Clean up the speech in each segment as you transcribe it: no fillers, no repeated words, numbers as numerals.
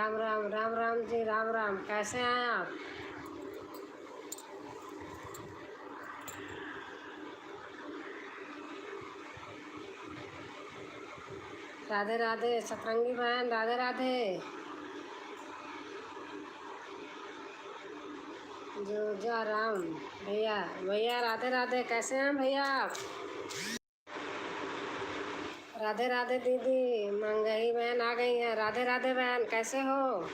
राम राम राम राम जी, राम राम। कैसे हैं आप? राधे राधे सतरंगी बहन, राधे राधे। जो जा राम भैया, भैया राधे राधे। कैसे हैं भैया आप? राधे राधे दीदी। मंगई बहन आ गई हैं। राधे राधे बहन, कैसे हो?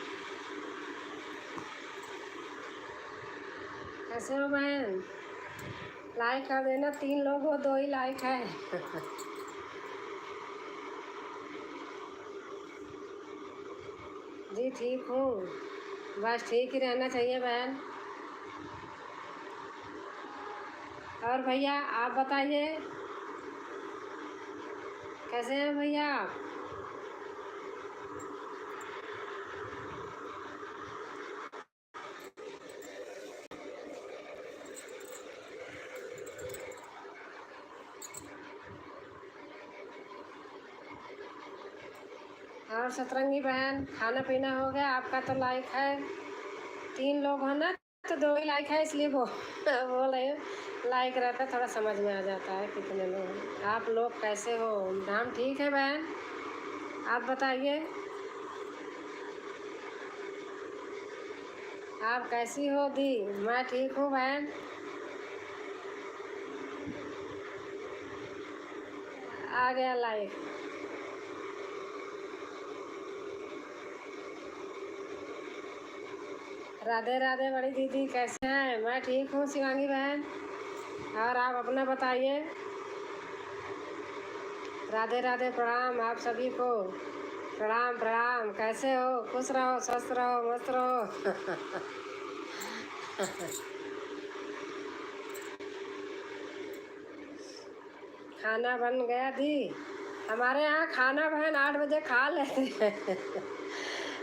कैसे हो बहन? लाइक कर देना। 3 लोग हो, 2 ही लाइक है। जी ठीक हूँ। बस ठीक ही रहना चाहिए बहन। और भैया आप बताइए, कैसे हैं भैया आप? और सतरंगी बहन, खाना पीना हो गया? आपका तो लाइक है, 3 लोग हो ना, तो 2 ही लाइक है, इसलिए वो बोल रहे हो। लाइक रहता है, थोड़ा समझ में आ जाता है कितने लोग हैं। आप लोग कैसे हो? हम ठीक है बहन, आप बताइए, आप कैसी हो दी? मैं ठीक हूँ बहन। आ गया लाइक। राधे राधे बड़ी दीदी, कैसे हैं? मैं ठीक हूँ शिवांगी बहन। और आप अपना बताइए। राधे राधे, प्रणाम आप सभी को। प्रणाम प्रणाम। कैसे हो? खुश रहो, स्वस्थ रहो, मस्त रहो। खाना बन गया दी? हमारे यहाँ खाना बहन 8 बजे खा लेते हैं।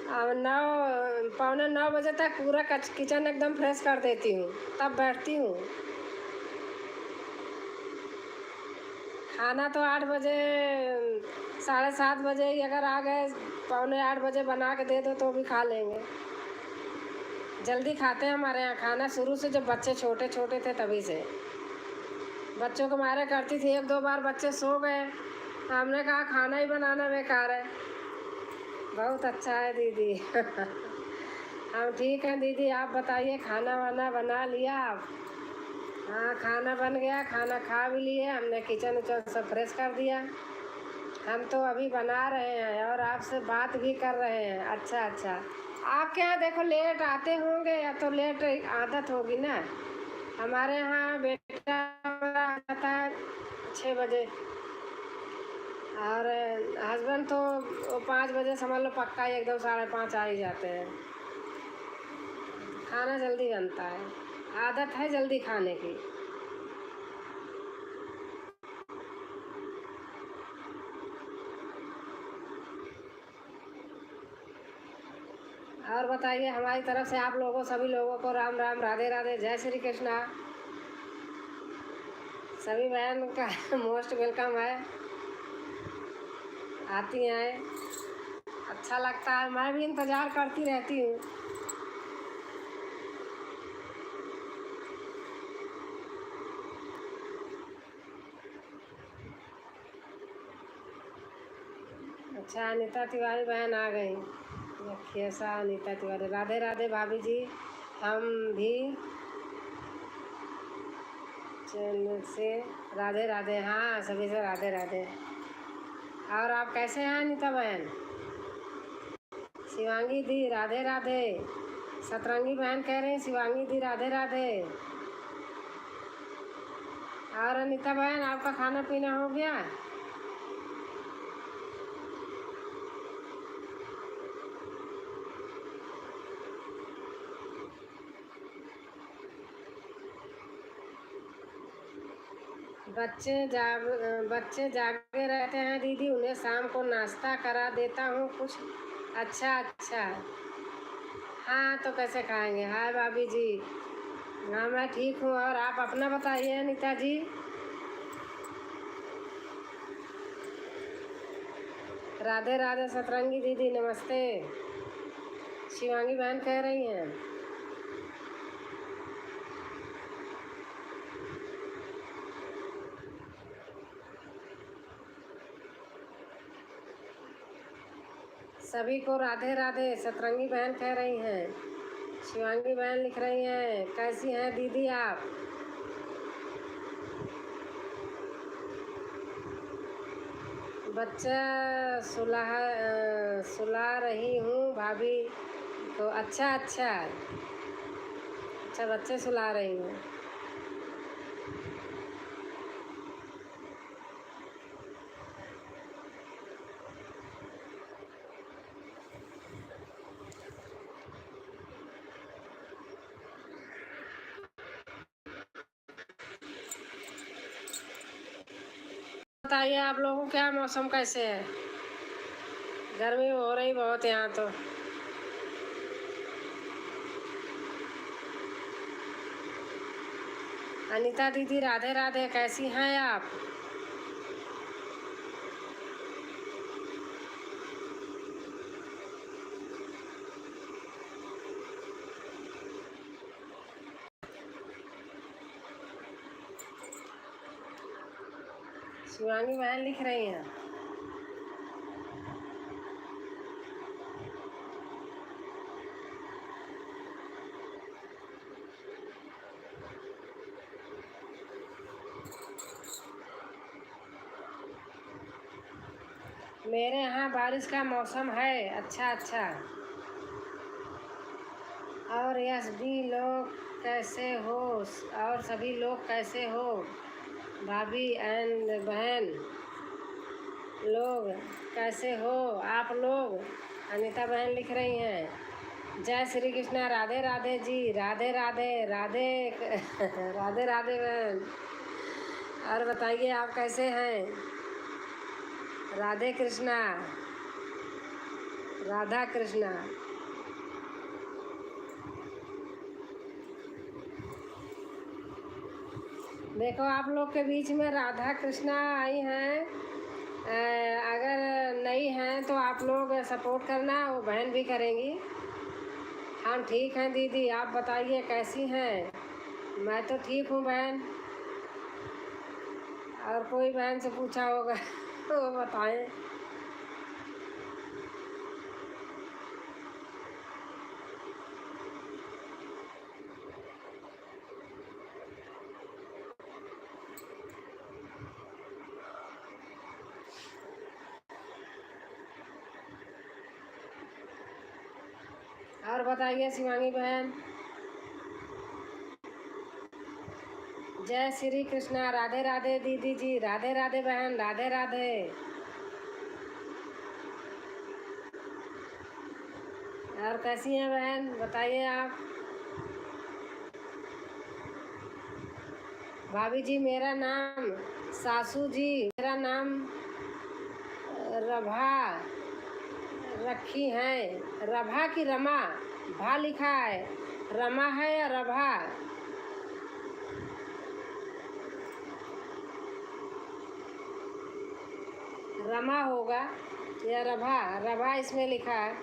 अब 9, पौने 9 बजे तक पूरा किचन एकदम फ्रेश कर देती हूँ, तब बैठती हूँ। खाना तो 8 बजे, 7:30 बजे ही अगर आ गए, पौने 8 बजे बना के दे दो तो भी खा लेंगे। जल्दी खाते हैं हमारे यहाँ खाना, शुरू से जब बच्चे छोटे छोटे थे तभी से। बच्चों को मारे करती थी, 1-2 बार बच्चे सो गए, हमने कहा खाना ही बनाना बेकार है। बहुत अच्छा है दीदी। हम ठीक हैं दीदी, आप बताइए, खाना वाना बना लिया आप? हाँ खाना बन गया, खाना खा भी लिए हमने, किचन उचन सब फ्रेश कर दिया। हम तो अभी बना रहे हैं और आपसे बात भी कर रहे हैं। अच्छा अच्छा। आपके यहाँ देखो लेट आते होंगे या तो लेट आदत होगी ना। हमारे यहाँ बेटा आ जाता है 6 बजे, और हस्बैंड तो 5 बजे समझ लो पक्का ही, एकदम 5:30 आ ही जाते हैं। खाना जल्दी बनता है, आदत है जल्दी खाने की। और बताइए, हमारी तरफ से आप लोगों, सभी लोगों को राम राम, राधे राधे, जय श्री कृष्णा। सभी बहन का मोस्ट वेलकम है, आती हैं, अच्छा लगता है। मैं भी इंतज़ार करती रहती हूँ। अच्छा, अनीता तिवारी बहन आ गई। रखिए सा अनीता तिवारी, राधे राधे भाभी जी। हम भी चैनल से राधे राधे। हाँ सभी से राधे राधे। और आप कैसे हैं अनीता बहन? शिवांगी दी राधे राधे। सतरंगी बहन कह रही हैं शिवांगी दी राधे राधे। और अनीता बहन, आपका खाना पीना हो गया? बच्चे जागे रहते हैं दीदी, उन्हें शाम को नाश्ता करा देता हूँ कुछ। अच्छा अच्छा। हाँ तो कैसे खाएंगे। हाय भाभी जी। हाँ मैं ठीक हूँ, और आप अपना बताइए अनीता जी। राधे राधे सतरंगी दीदी, नमस्ते। शिवांगी बहन कह रही हैं। सभी को राधे राधे, सतरंगी बहन कह रही हैं। शिवांगी बहन लिख रही हैं, कैसी हैं दीदी आप? बच्चा सुला रही हूँ भाभी को। अच्छा अच्छा अच्छा, बच्चे सुला रही हूँ। बताइए आप लोगों क्या मौसम कैसे है? गर्मी हो रही बहुत यहाँ तो। अनीता दीदी राधे राधे, कैसी हैं आप? शिवांगी बहन लिख रही हैं। मेरे यहाँ बारिश का मौसम है। अच्छा अच्छा। और यस भी लोग कैसे हो? और सभी लोग कैसे हो? भाभी एंड बहन लोग कैसे हो आप लोग? अनीता बहन लिख रही हैं, जय श्री कृष्णा, राधे राधे जी, राधे राधे राधे राधे राधे बहन। और बताइए आप कैसे हैं? राधे कृष्णा, राधा कृष्णा। देखो आप लोग के बीच में राधा कृष्णा आई हैं। अगर नई हैं तो आप लोग सपोर्ट करना, वो बहन भी करेंगी। हम ठीक हैं दीदी, आप बताइए कैसी हैं? मैं तो ठीक हूँ बहन। और कोई बहन से पूछा होगा तो वो बताएं। और बताइए शिवांगी बहन। जय श्री कृष्णा, राधे राधे दीदी जी, राधे राधे बहन, राधे राधे। और कैसी हैं बहन, बताइए आप। भाभी जी मेरा नाम, सासू जी मेरा नाम रभा रखी हैं। रभा की रमा? भा लिखा है, रमा है या रभा? रमा होगा या रभा? रभा इसमें लिखा है।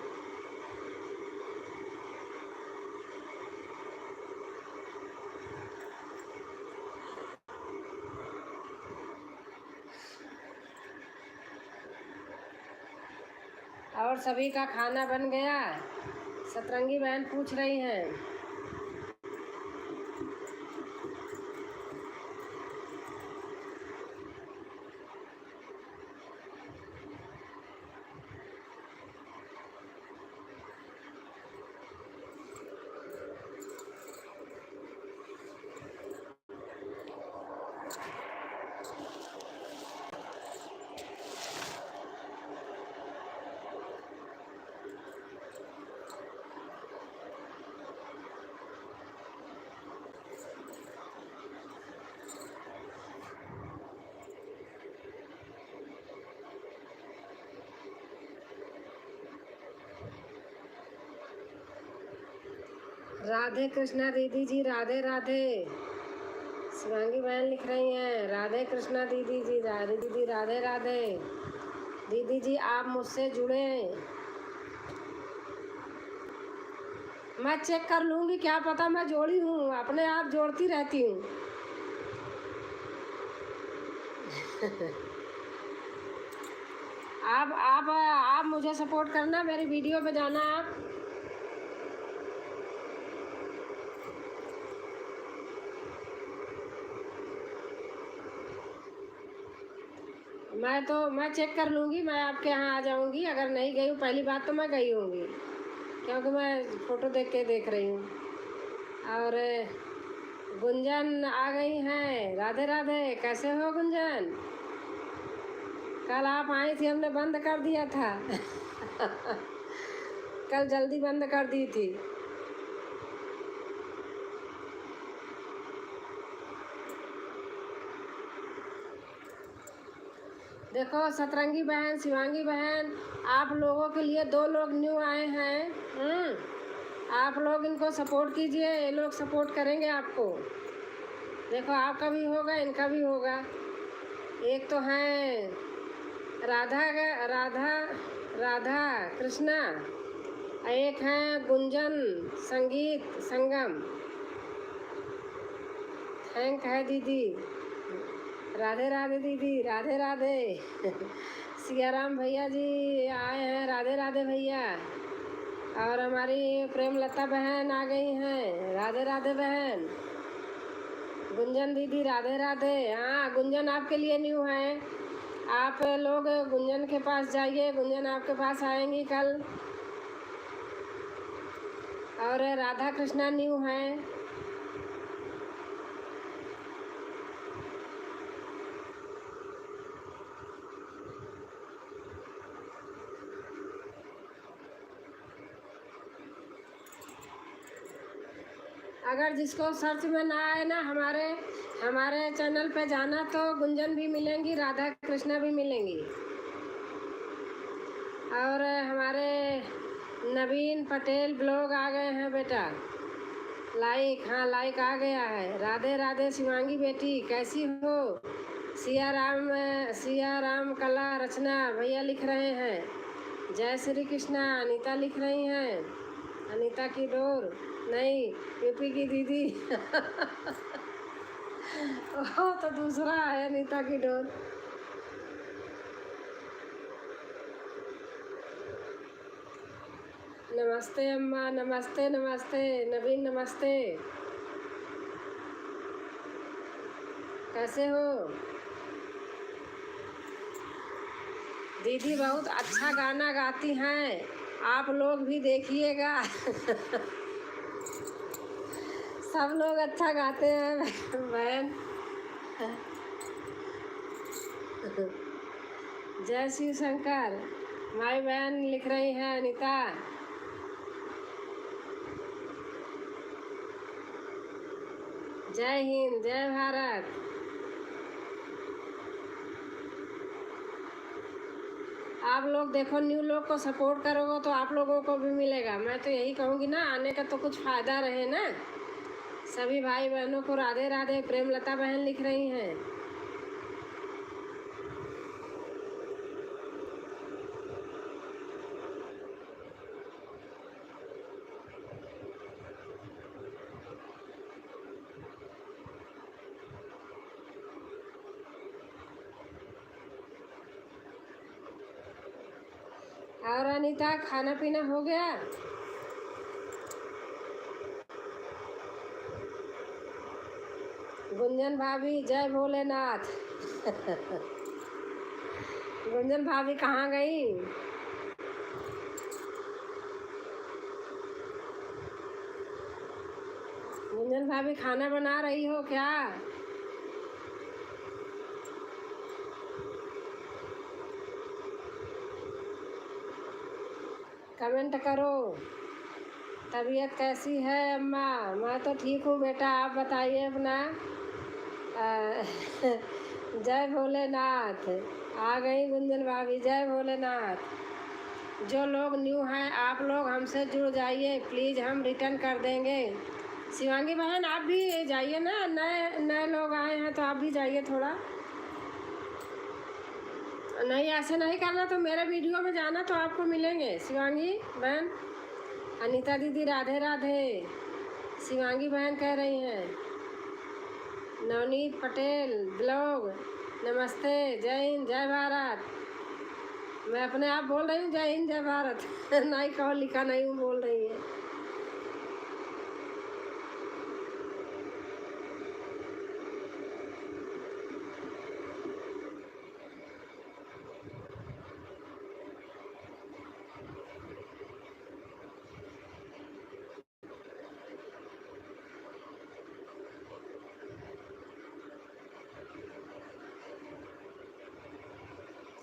और सभी का खाना बन गया? सतरंगी बहन पूछ रही हैं। राधे कृष्णा दीदी जी, राधे राधे। शिवांगी बहन लिख रही हैं, राधे कृष्णा दीदी जी, राधे दीदी, राधे राधे। दीदी जी आप मुझसे जुड़े। मैं चेक कर लूँगी, क्या पता मैं जोड़ी हूँ, अपने आप जोड़ती रहती हूँ। आप मुझे सपोर्ट करना, मेरी वीडियो पे जाना आप। मैं चेक कर लूँगी, मैं आपके यहाँ आ जाऊँगी। अगर नहीं गई हूँ, पहली बात तो मैं गई होंगी, क्योंकि मैं फ़ोटो देख रही हूँ। और गुंजन आ गई हैं। राधे राधे, कैसे हो गुंजन? कल आप आई थी, हमने बंद कर दिया था। कल जल्दी बंद कर दी थी। देखो सतरंगी बहन, शिवांगी बहन, आप लोगों के लिए 2 लोग न्यू आए हैं। आप लोग इनको सपोर्ट कीजिए, ये लोग सपोर्ट करेंगे आपको। देखो आपका भी होगा, इनका भी होगा। एक तो हैं राधा राधा कृष्णा, एक हैं गुंजन संगीत संगम। थैंक है दीदी। राधे राधे दीदी, राधे राधे। सियाराम भैया जी आए हैं, राधे राधे भैया। और हमारी प्रेमलता बहन आ गई हैं, राधे राधे बहन। गुंजन दीदी राधे राधे। हाँ गुंजन आपके लिए न्यू है, आप लोग गुंजन के पास जाइए, गुंजन आपके पास आएंगी कल। और राधा कृष्णा न्यू हैं। अगर जिसको सर्च में ना आए ना, हमारे चैनल पे जाना तो गुंजन भी मिलेंगी, राधा कृष्णा भी मिलेंगी। और हमारे नवीन पटेल ब्लॉग आ गए हैं बेटा, लाइक। हाँ लाइक आ गया है। राधे राधे शिवांगी बेटी, कैसी हो? सिया राम कला रचना भैया लिख रहे हैं। जय श्री कृष्णा अनीता लिख रही हैं। अनीता की डोर नहीं, यूपी की दीदी। वो तो दूसरा है, अनीता की डोर। नमस्ते अम्मा, नमस्ते नमस्ते। नवीन नमस्ते, कैसे हो? दीदी बहुत अच्छा गाना गाती हैं, आप लोग भी देखिएगा। सब लोग अच्छा गाते हैं बहन। जय शिव शंकर, माई बहन लिख रही हैं अनीता। जय हिंद, जय भारत। आप लोग देखो, न्यू लोग को सपोर्ट करोगे तो आप लोगों को भी मिलेगा। मैं तो यही कहूँगी ना, आने का तो कुछ फ़ायदा रहे ना। सभी भाई बहनों को राधे राधे। प्रेमलता बहन लिख रही हैं। और अनीता, खाना पीना हो गया? गुंजन भाभी जय भोलेनाथ। गुंजन भाभी कहाँ गई? गुंजन भाभी खाना बना रही हो क्या? कमेंट करो। तबीयत कैसी है अम्मा? मैं तो ठीक हूँ बेटा, आप बताइए अपना। जय भोलेनाथ। आ गई गुंजन भाभी, जय भोलेनाथ। जो लोग न्यू हैं आप लोग हमसे जुड़ जाइए प्लीज़, हम रिटर्न कर देंगे। शिवांगी बहन आप भी जाइए ना, नए नए लोग आए हैं तो आप भी जाइए थोड़ा। नहीं ऐसे नहीं करना, तो मेरे वीडियो में जाना तो आपको मिलेंगे शिवांगी बहन। अनीता दीदी राधे राधे। शिवांगी बहन कह रही हैं। नवनीत पटेल ब्लॉग नमस्ते, जय हिंद जय भारत। मैं अपने आप बोल रही हूँ जय हिंद जय भारत नहीं कहो लिखा नहीं हूँ, बोल रही है।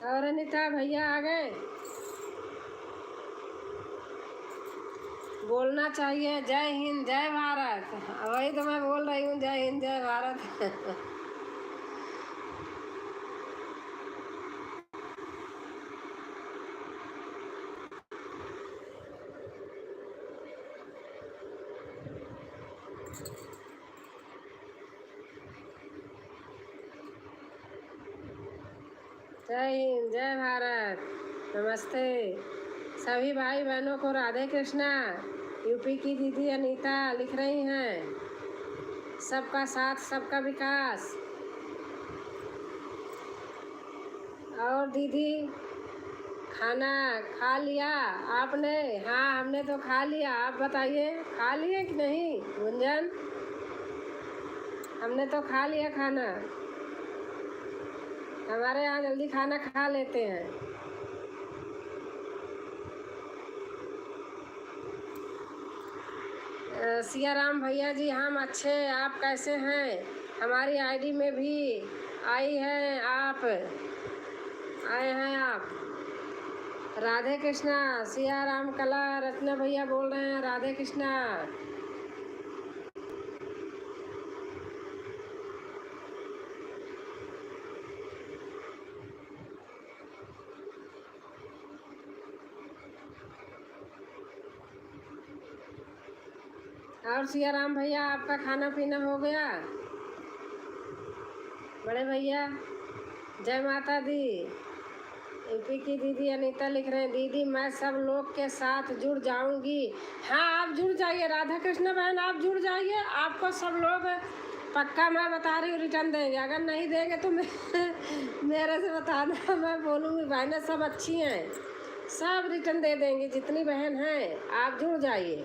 और अनीता भैया आ गए। बोलना चाहिए जय हिंद जय भारत, वही तो मैं बोल रही हूँ जय हिंद जय भारत जय हिंद जय भारत, नमस्ते सभी भाई बहनों को, राधे कृष्णा। यूपी की दीदी अनीता लिख रही हैं, सबका साथ सबका विकास। और दीदी खाना खा लिया आपने? हाँ हमने तो खा लिया, आप बताइए खा लिए कि नहीं गुंजन? हमने तो खा लिया खाना, हमारे यहाँ जल्दी खाना खा लेते हैं। सियाराम भैया जी हम अच्छे, आप कैसे हैं? हमारी आईडी में भी आए हैं आप। राधे कृष्णा। सियाराम कला रत्ना भैया बोल रहे हैं राधे कृष्णा। और सियाराम भैया आपका खाना पीना हो गया? बड़े भैया जय माता दी। यूपी की दीदी अनीता लिख रहे हैं, दीदी मैं सब लोग के साथ जुड़ जाऊंगी। हाँ आप जुड़ जाइए राधा कृष्ण बहन, आप जुड़ जाइए, आपको सब लोग पक्का मैं बता रही हूँ रिटर्न देंगे। अगर नहीं देंगे तो मेरे से बताना, मैं बोलूँगी बहनें सब अच्छी हैं, सब रिटर्न दे देंगे जितनी बहन हैं। आप जुड़ जाइए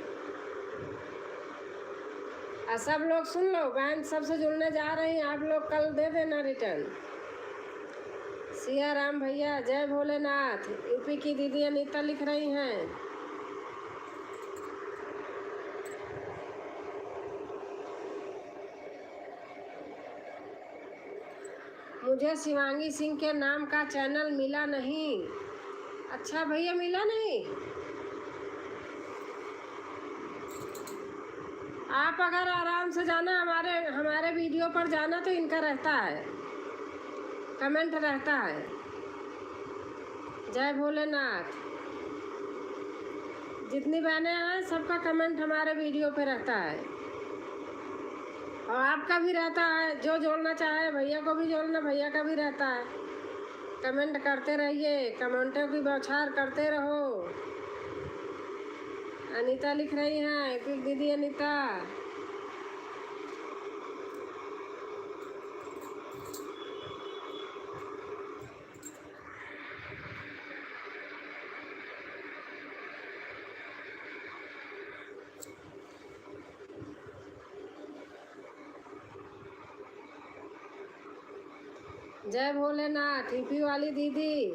और सब लोग सुन लो, बहन सबसे जुड़ने जा रही हैं, आप लोग कल दे देना रिटर्न। सिया राम भैया जय भोलेनाथ। यूपी की दीदी अनीता लिख रही हैं, मुझे शिवांगी सिंह के नाम का चैनल मिला नहीं। अच्छा भैया मिला नहीं? आप अगर आराम से जाना, हमारे वीडियो पर जाना तो इनका रहता है, कमेंट रहता है। जय भोलेनाथ। जितनी बहनें हैं सबका कमेंट हमारे वीडियो पे रहता है, और आपका भी रहता है। जो जोड़ना चाहे भैया को भी जोड़ना, भैया का भी रहता है। कमेंट करते रहिए, कमेंटों की बौछार करते रहो। अनीता लिख रही हैं, फिर दीदी अनीता। जय भोलेनाथ। यूपी वाली दीदी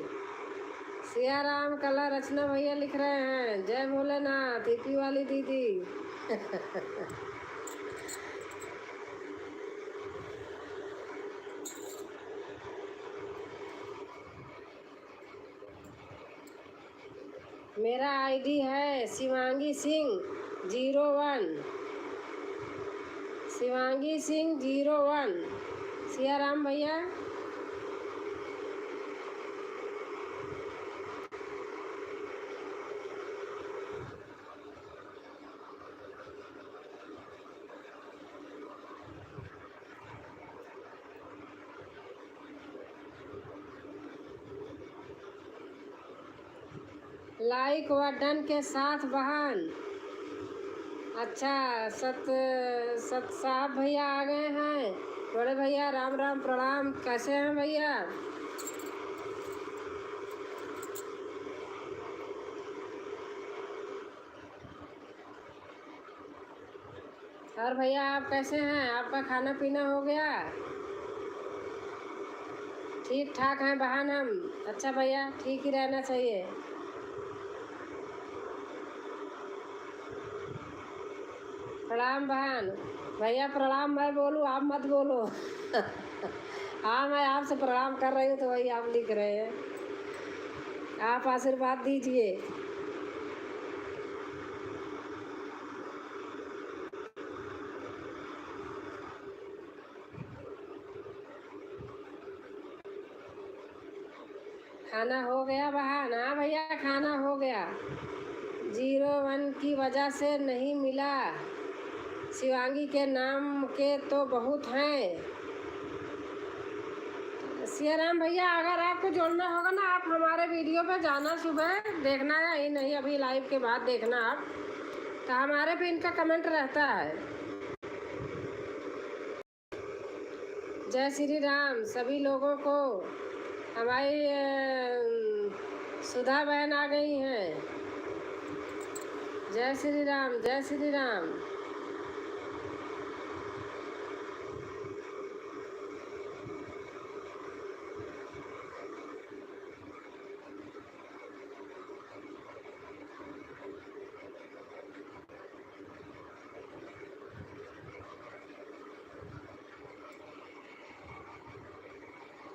सिया राम कला रचना भैया लिख रहे हैं, जय भोलेनाथ यूपी वाली दीदी मेरा आईडी है शिवांगी सिंह 01, शिवांगी सिंह 01। सिया राम भैया लाइक व डन के साथ बहन अच्छा, सत सत साहब भैया आ गए हैं। बड़े भैया राम राम प्रणाम, कैसे हैं भैया? और भैया आप कैसे हैं? आपका खाना पीना हो गया? ठीक ठाक हैं बहन हम। अच्छा भैया, ठीक ही रहना चाहिए। प्रणाम बहन। भैया प्रणाम मैं बोलूँ, आप मत बोलो। हाँ, मैं आपसे प्रणाम कर रही हूँ तो वही आप लिख रहे हैं। आप आशीर्वाद दीजिए। खाना हो गया बहन? हाँ भैया, खाना हो गया। 01 की वजह से नहीं मिला। शिवांगी के नाम के तो बहुत हैं। सियाराम भैया, अगर आपको जोड़ना होगा ना, आप हमारे वीडियो पे जाना, सुबह देखना है ही नहीं, अभी लाइव के बाद देखना आप, तो हमारे पे इनका कमेंट रहता है। जय श्री राम सभी लोगों को। हमारी सुधा बहन आ गई हैं। जय श्री राम, जय श्री राम।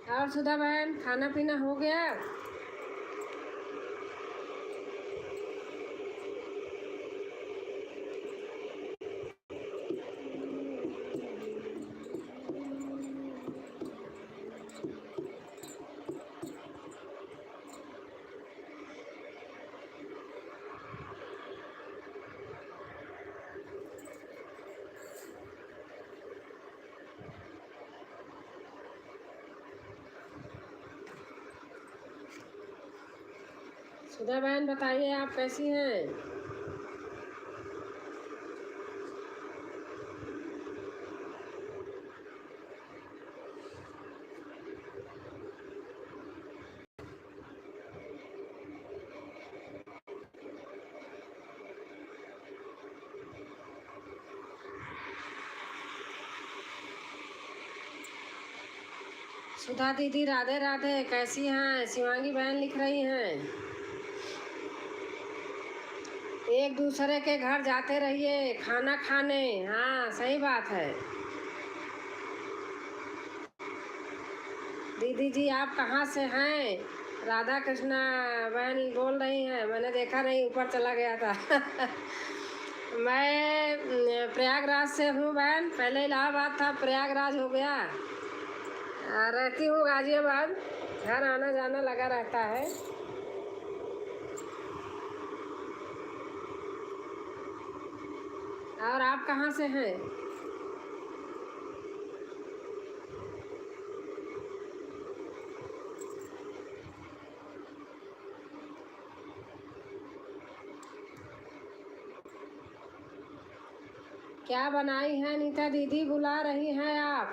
और सुधा बहन, खाना पीना हो गया? सुधा बहन बताइए, आप कैसी हैं? सुधा दीदी राधे राधे, कैसी हैं? शिवांगी बहन लिख रही हैं, एक दूसरे के घर जाते रहिए खाना खाने। हाँ सही बात है। दीदी जी आप कहाँ से हैं? राधा कृष्णा बहन बोल रही हैं, मैंने देखा नहीं, ऊपर चला गया था। मैं प्रयागराज से हूँ बहन, पहले इलाहाबाद था, प्रयागराज हो गया। रहती हूँ गाजियाबाद, घर आना जाना लगा रहता है। और आप कहाँ से हैं? क्या बनाई है नीता दीदी, बुला रही हैं आप?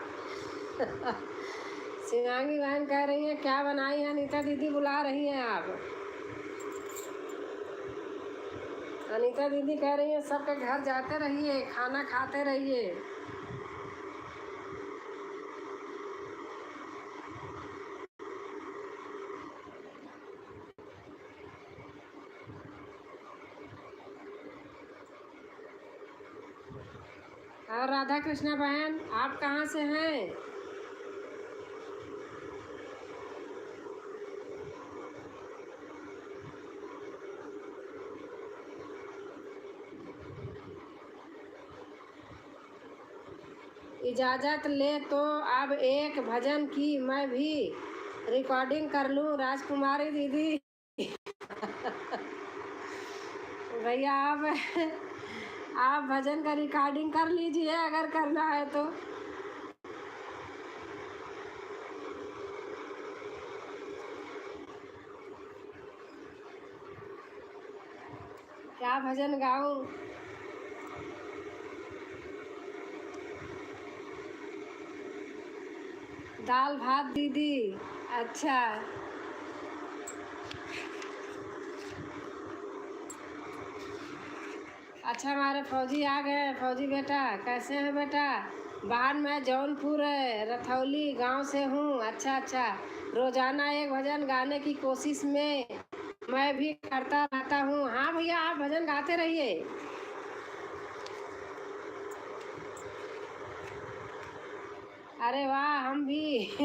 शिवांगी बहन कह रही हैं क्या बनाई है नीता दीदी, बुला रही हैं आप। अनीता दीदी कह रही हैं सबके घर जाते रहिए, खाना खाते रहिए। और राधा कृष्णा बहन आप कहाँ से हैं? इजाज़त ले तो अब एक भजन की मैं भी रिकॉर्डिंग कर लूँ राजकुमारी दीदी। भैया आप भजन का रिकॉर्डिंग कर लीजिए अगर करना है तो। क्या भजन गाऊं? दाल भात दीदी। अच्छा। अच्छा, हमारे फौजी आ गए। फौजी बेटा कैसे हैं बेटा? बाहर मैं जौनपुर रथौली गांव से हूँ। अच्छा अच्छा। रोजाना एक भजन गाने की कोशिश में मैं भी करता रहता हूँ। हाँ भैया, आप भजन गाते रहिए। अरे वाह, हम भी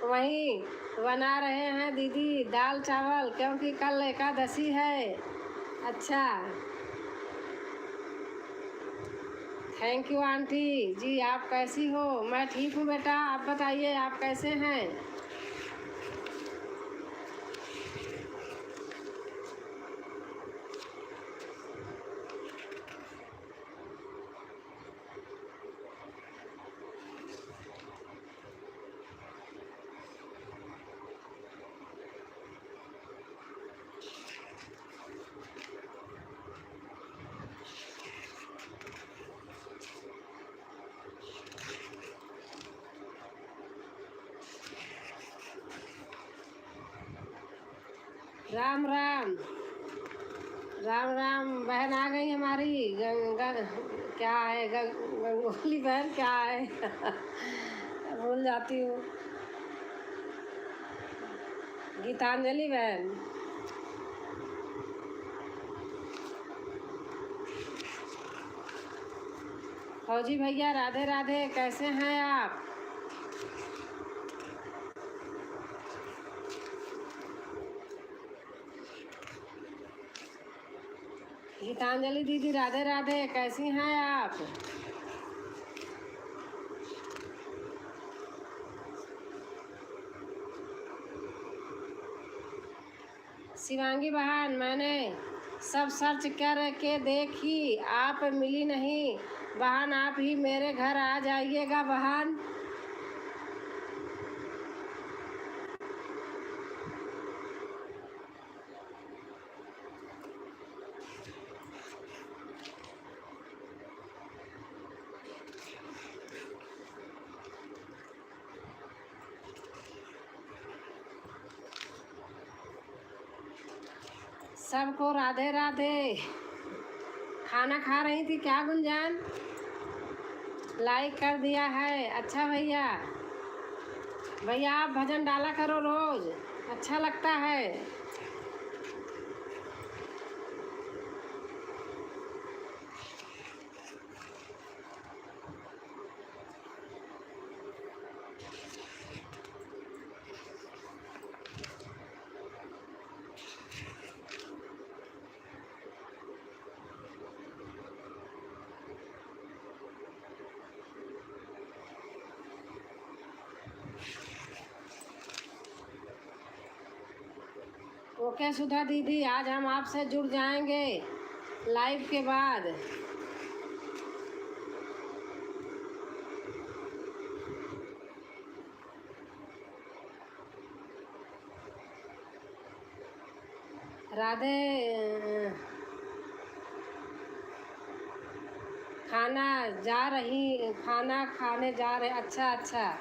वही बना रहे हैं दीदी, दाल चावल, क्योंकि कल एकादशी है। अच्छा। थैंक यू आंटी जी। आप कैसी हो? मैं ठीक हूँ बेटा, आप बताइए आप कैसे हैं? राम राम। राम राम। बहन आ गई हमारी गंगा। क्या है गंगोली बहन क्या है भूल जाती हूँ। गीतांजलि बहन। फौजी भैया राधे राधे, कैसे हैं आप? गीतांजलि दीदी राधे राधे, कैसी हैं आप? शिवांगी बहन, मैंने सब सर्च कर के देखी, आप मिली नहीं। बहन आप ही मेरे घर आ जाइएगा बहन। सबको राधे राधे। खाना खा रही थी क्या गुंजान? लाइक कर दिया है। अच्छा भैया। भैया आप भजन डाला करो रोज, अच्छा लगता है। ओके सुधा दीदी, आज हम आपसे जुड़ जाएंगे लाइव के बाद। राधे। खाना खाना खाने जा रहे। अच्छा अच्छा।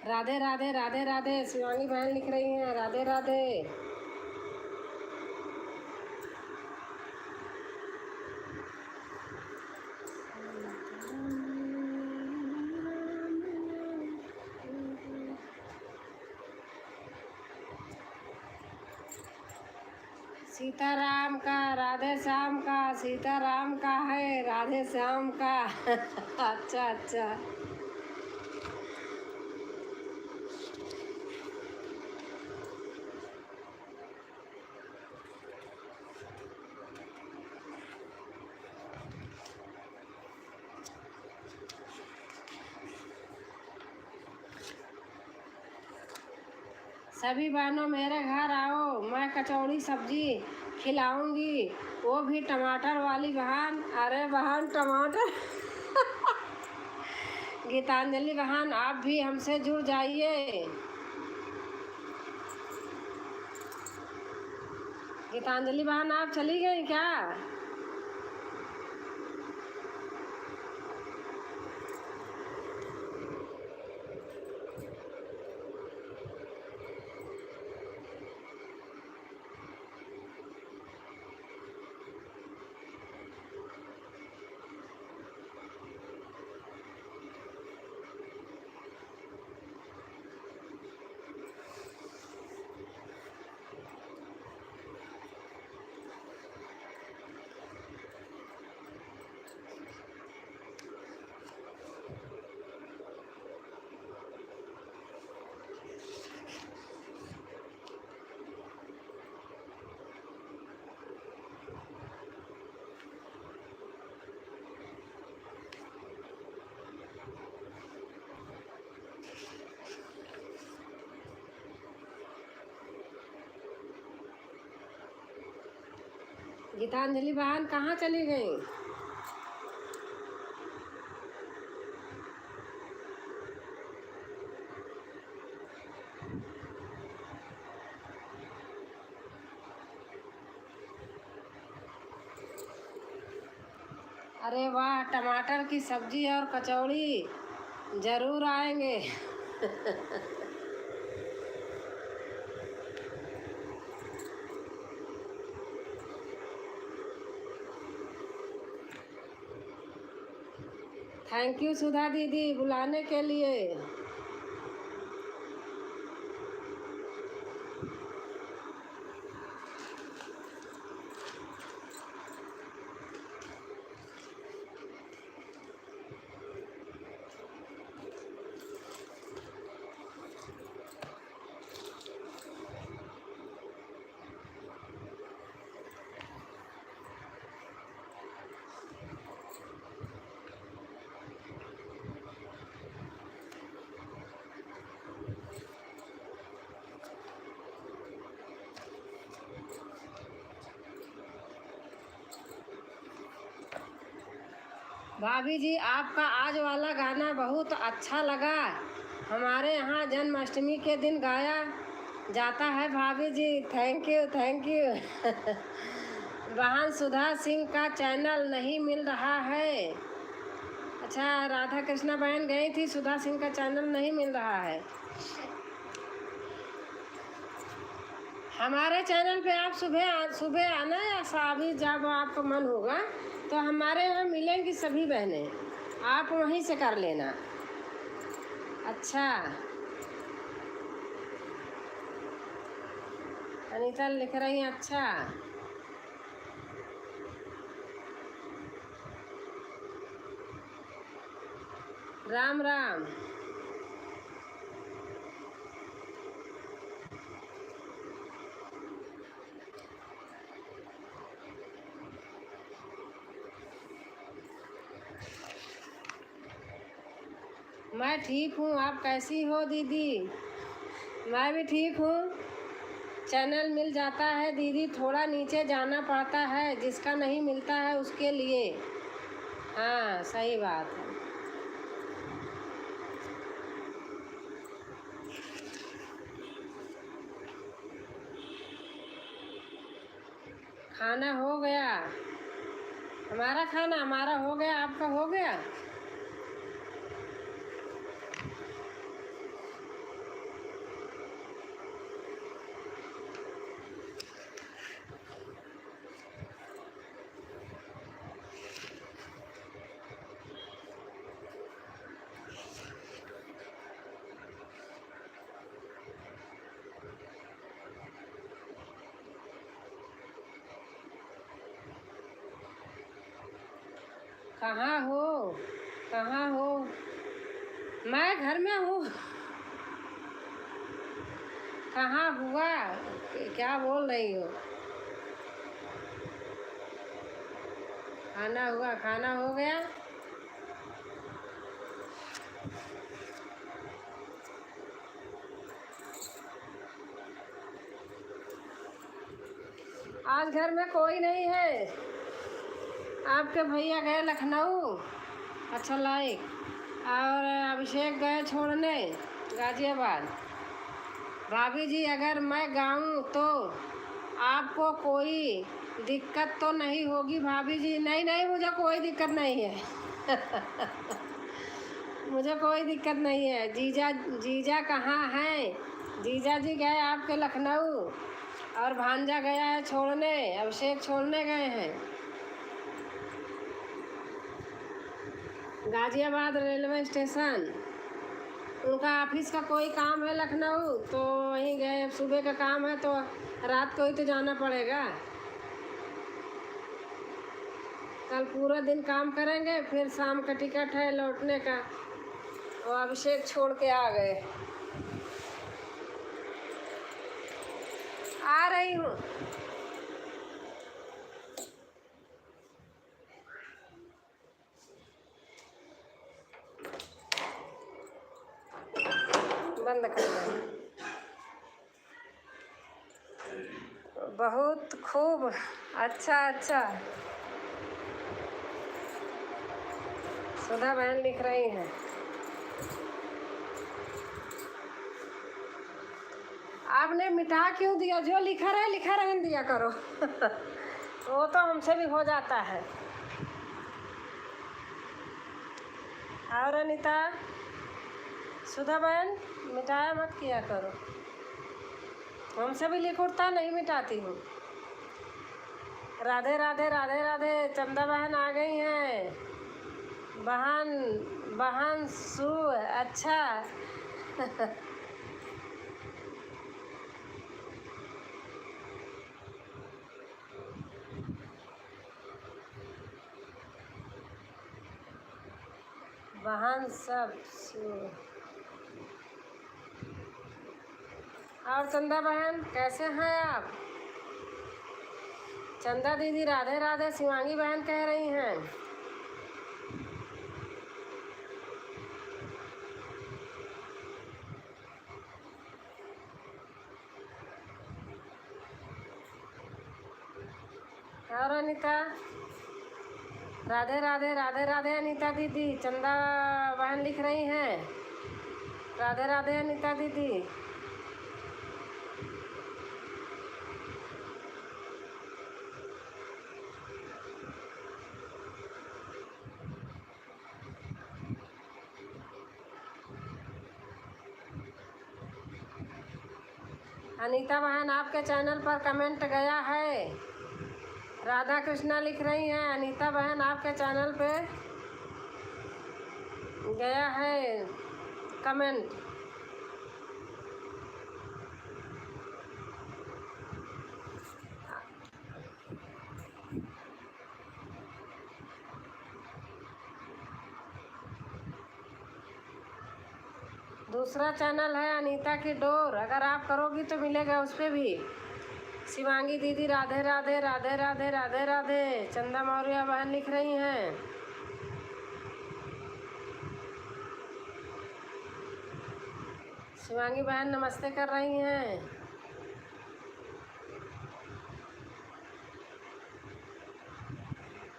राधे राधे राधे राधे। शिवांगी बहन लिख रही हैं राधे राधे। सीताराम का राधे श्याम का, सीताराम का है राधे श्याम का अच्छा अच्छा। सभी बहनों मेरे घर आओ, मैं कचौड़ी सब्जी खिलाऊंगी, वो भी टमाटर वाली बहन। अरे बहन टमाटर गीतांजलि बहन आप भी हमसे जुड़ जाइए। गीतांजलि बहन आप चली गई क्या? गीतांजलि बहन कहाँ चली गई? अरे वाह, टमाटर की सब्जी और कचौड़ी जरूर आएंगे थैंक यू सुधा दीदी बुलाने के लिए। भाभी जी आपका आज वाला गाना बहुत अच्छा लगा, हमारे यहाँ जन्माष्टमी के दिन गाया जाता है भाभी जी। थैंक यू थैंक यू बहन सुधा सिंह का चैनल नहीं मिल रहा है। अच्छा राधा कृष्णा बहन गई थी, सुधा सिंह का चैनल नहीं मिल रहा है। हमारे चैनल पे आप सुबह सुबह आना या अभी जब आपका मन होगा तो हमारे यहाँ मिलेंगी सभी बहनें, आप वहीं से कर लेना। अच्छा अनीता लिख रही हैं अच्छा। राम राम। मैं ठीक हूँ, आप कैसी हो दीदी? मैं भी ठीक हूँ। चैनल मिल जाता है दीदी, थोड़ा नीचे जाना पड़ता है, जिसका नहीं मिलता है उसके लिए। हाँ सही बात है। खाना हो गया हमारा, खाना हमारा हो गया, आपका हो गया? कहाँ हो? कहाँ हो? मैं घर में हूँ। कहाँ हुआ? क्या बोल रही हो? खाना हुआ, खाना हो गया। आज घर में कोई नहीं है। आपके भैया गए लखनऊ, अच्छा लाइक, और अभिषेक गए छोड़ने गाजियाबाद। भाभी जी अगर मैं गाऊं तो आपको कोई दिक्कत तो नहीं होगी भाभी जी? नहीं नहीं, मुझे कोई दिक्कत नहीं है। मुझे कोई दिक्कत नहीं है। जीजा जीजा कहाँ हैं? जीजा जी गए आपके लखनऊ, और भांजा गया है छोड़ने, अभिषेक छोड़ने गए हैं गाजियाबाद रेलवे स्टेशन। उनका ऑफिस का कोई काम है लखनऊ, तो वहीं गए। अब सुबह का काम है तो रात को ही तो जाना पड़ेगा। कल पूरा दिन काम करेंगे, फिर शाम का टिकट है लौटने का। और अभिषेक छोड़ के आ गए। आ रही हूँ। बंद कर दो। बहुत खूब, अच्छा अच्छा। सुधा बहन लिख रही हैं। आपने मिटा क्यों दिया? जो लिखा रहे लिखा रहने दिया करो। वो तो हमसे भी हो जाता है। और अनीता, सुधा बहन मिटाया मत किया करो। हमसे भी लिख उठता, नहीं मिटाती हूँ। राधे राधे राधे राधे। चंदा बहन आ गई हैं। बहन बहन सु, अच्छा। बहन सब सु। और चंदा बहन कैसे हैं आप? चंदा दीदी राधे राधे। शिवांगी बहन कह रही हैं। और अनीता, राधे राधे राधे राधे अनीता दीदी। चंदा बहन लिख रही हैं राधे राधे अनीता दीदी। अनीता बहन आपके चैनल पर कमेंट गया है। राधा कृष्णा लिख रही हैं अनीता बहन आपके चैनल पे गया है कमेंट। दूसरा चैनल है अनीता की डोर, अगर आप करोगी तो मिलेगा उस पर भी। शिवांगी दीदी राधे राधे राधे राधे राधे राधे। चंदा मौर्य बहन लिख रही हैं। शिवांगी बहन नमस्ते कर रही हैं।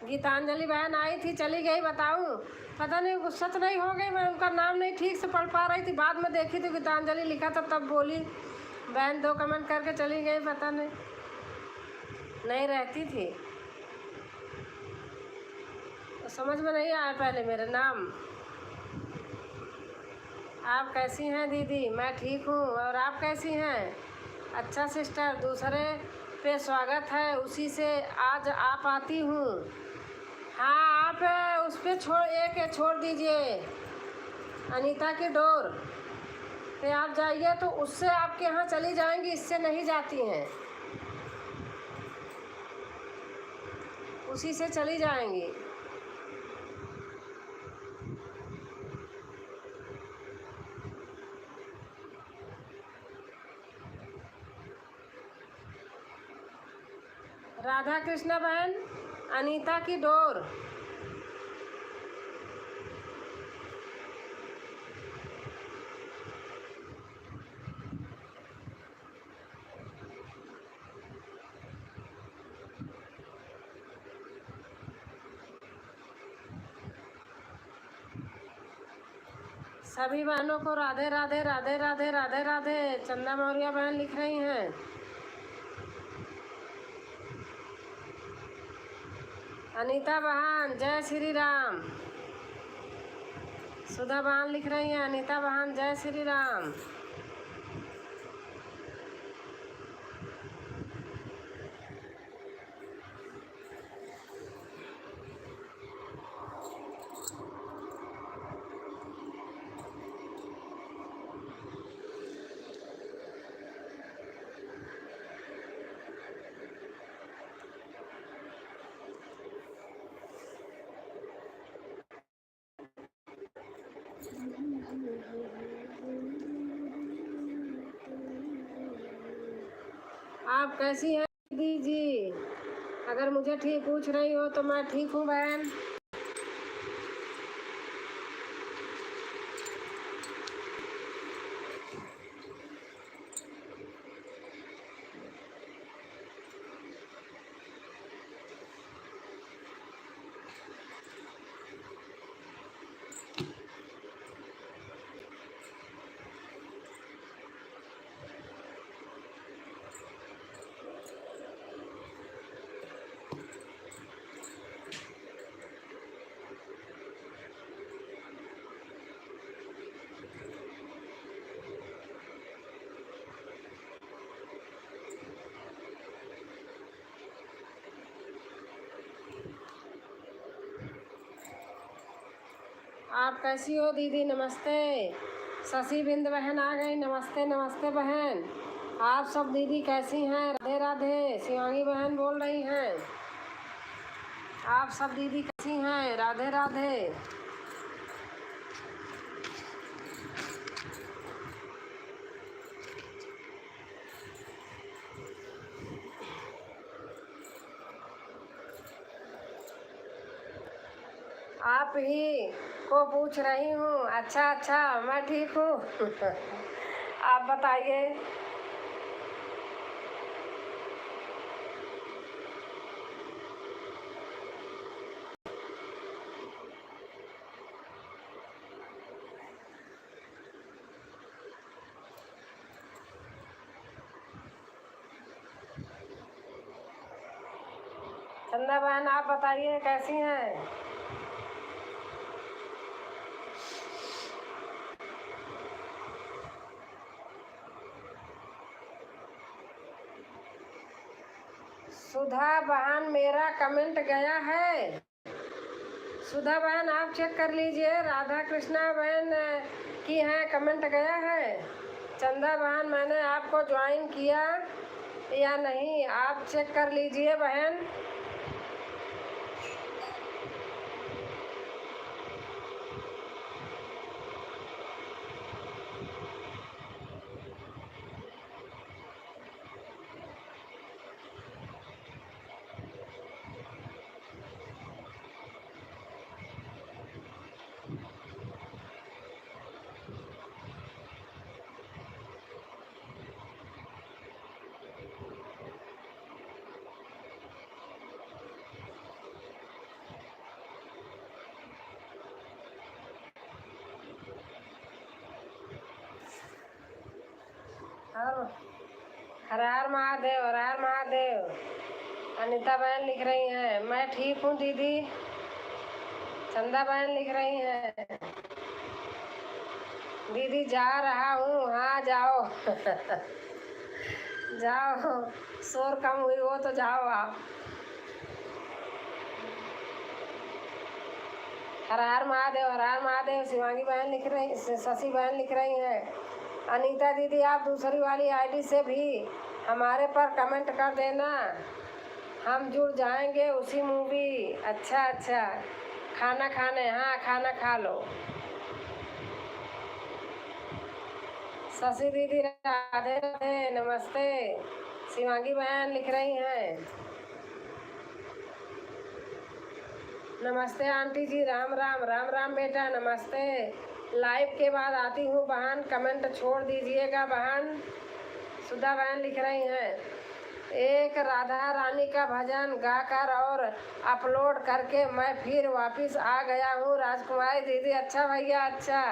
गीतांजलि बहन आई थी, चली गई। बताऊं, पता नहीं गुस्सा तो नहीं हो गई? मैं उनका नाम नहीं ठीक से पढ़ पा रही थी, बाद में देखी तो गीतांजलि लिखा था, तब बोली। बहन 2 कमेंट करके चली गई, पता नहीं नहीं रहती थी तो समझ में नहीं आया पहले मेरा नाम। आप कैसी हैं दीदी? मैं ठीक हूँ, और आप कैसी हैं? अच्छा सिस्टर, दूसरे पे स्वागत है, उसी से आज आप आती हूँ। हाँ, आप उस पर छोड़ दीजिए अनीता की डोर पे आप जाइए, तो उससे आपके यहाँ चली जाएंगी, इससे नहीं जाती हैं, उसी से चली जाएंगी। राधा कृष्णा बहन अनीता की डोर। सभी बहनों को राधे राधे राधे राधे राधे राधे। चंदा मौर्य बहन लिख रही हैं। अनीता बहन जय श्री राम। सुधा बहन लिख रही हैं अनीता बहन जय श्री राम। आप कैसी हैं दीदी जी? अगर मुझे ठीक पूछ रही हो तो मैं ठीक हूँ बहन। आप कैसी हो दीदी? नमस्ते। शशि बिंद बहन आ गई। नमस्ते नमस्ते बहन। आप सब दीदी कैसी हैं? राधे राधे। शिवांगी बहन बोल रही हैं। आप सब दीदी कैसी हैं? राधे राधे। आप ही को पूछ रही हूँ। अच्छा अच्छा, मैं ठीक हूँ। आप बताइए। चंदा बहन आप बताइए कैसी हैं? सुधा बहन मेरा कमेंट गया है। सुधा बहन आप चेक कर लीजिए। राधा कृष्णा बहन की है कमेंट गया है। चंदा बहन मैंने आपको ज्वाइन किया या नहीं आप चेक कर लीजिए बहन। हर हर महादेव हर हर महादेव। अनीता बहन लिख रही हैं मैं ठीक हूँ दीदी। चंदा बहन लिख रही हैं दीदी जा रहा हूँ। हाँ जाओ। जाओ, शोर कम हुई हो तो जाओ आप। हर हर महादेव हर हर महादेव। शिवांगी बहन लिख रही, शशि बहन लिख रही हैं अनीता दीदी आप दूसरी वाली आईडी से भी हमारे पर कमेंट कर देना, हम जुड़ जाएंगे उसी मूवी। अच्छा अच्छा, खाना खाने? हाँ खाना खा लो। शशि दीदी राधे राधे नमस्ते। शिवांगी बहन लिख रही हैं नमस्ते आंटी जी। राम राम राम राम बेटा नमस्ते। लाइव के बाद आती हूँ बहन, कमेंट छोड़ दीजिएगा बहन। सुधा बहन लिख रही हैं एक राधा रानी का भजन गाकर और अपलोड करके मैं फिर वापस आ गया हूँ। राजकुमारी दीदी अच्छा भैया अच्छा।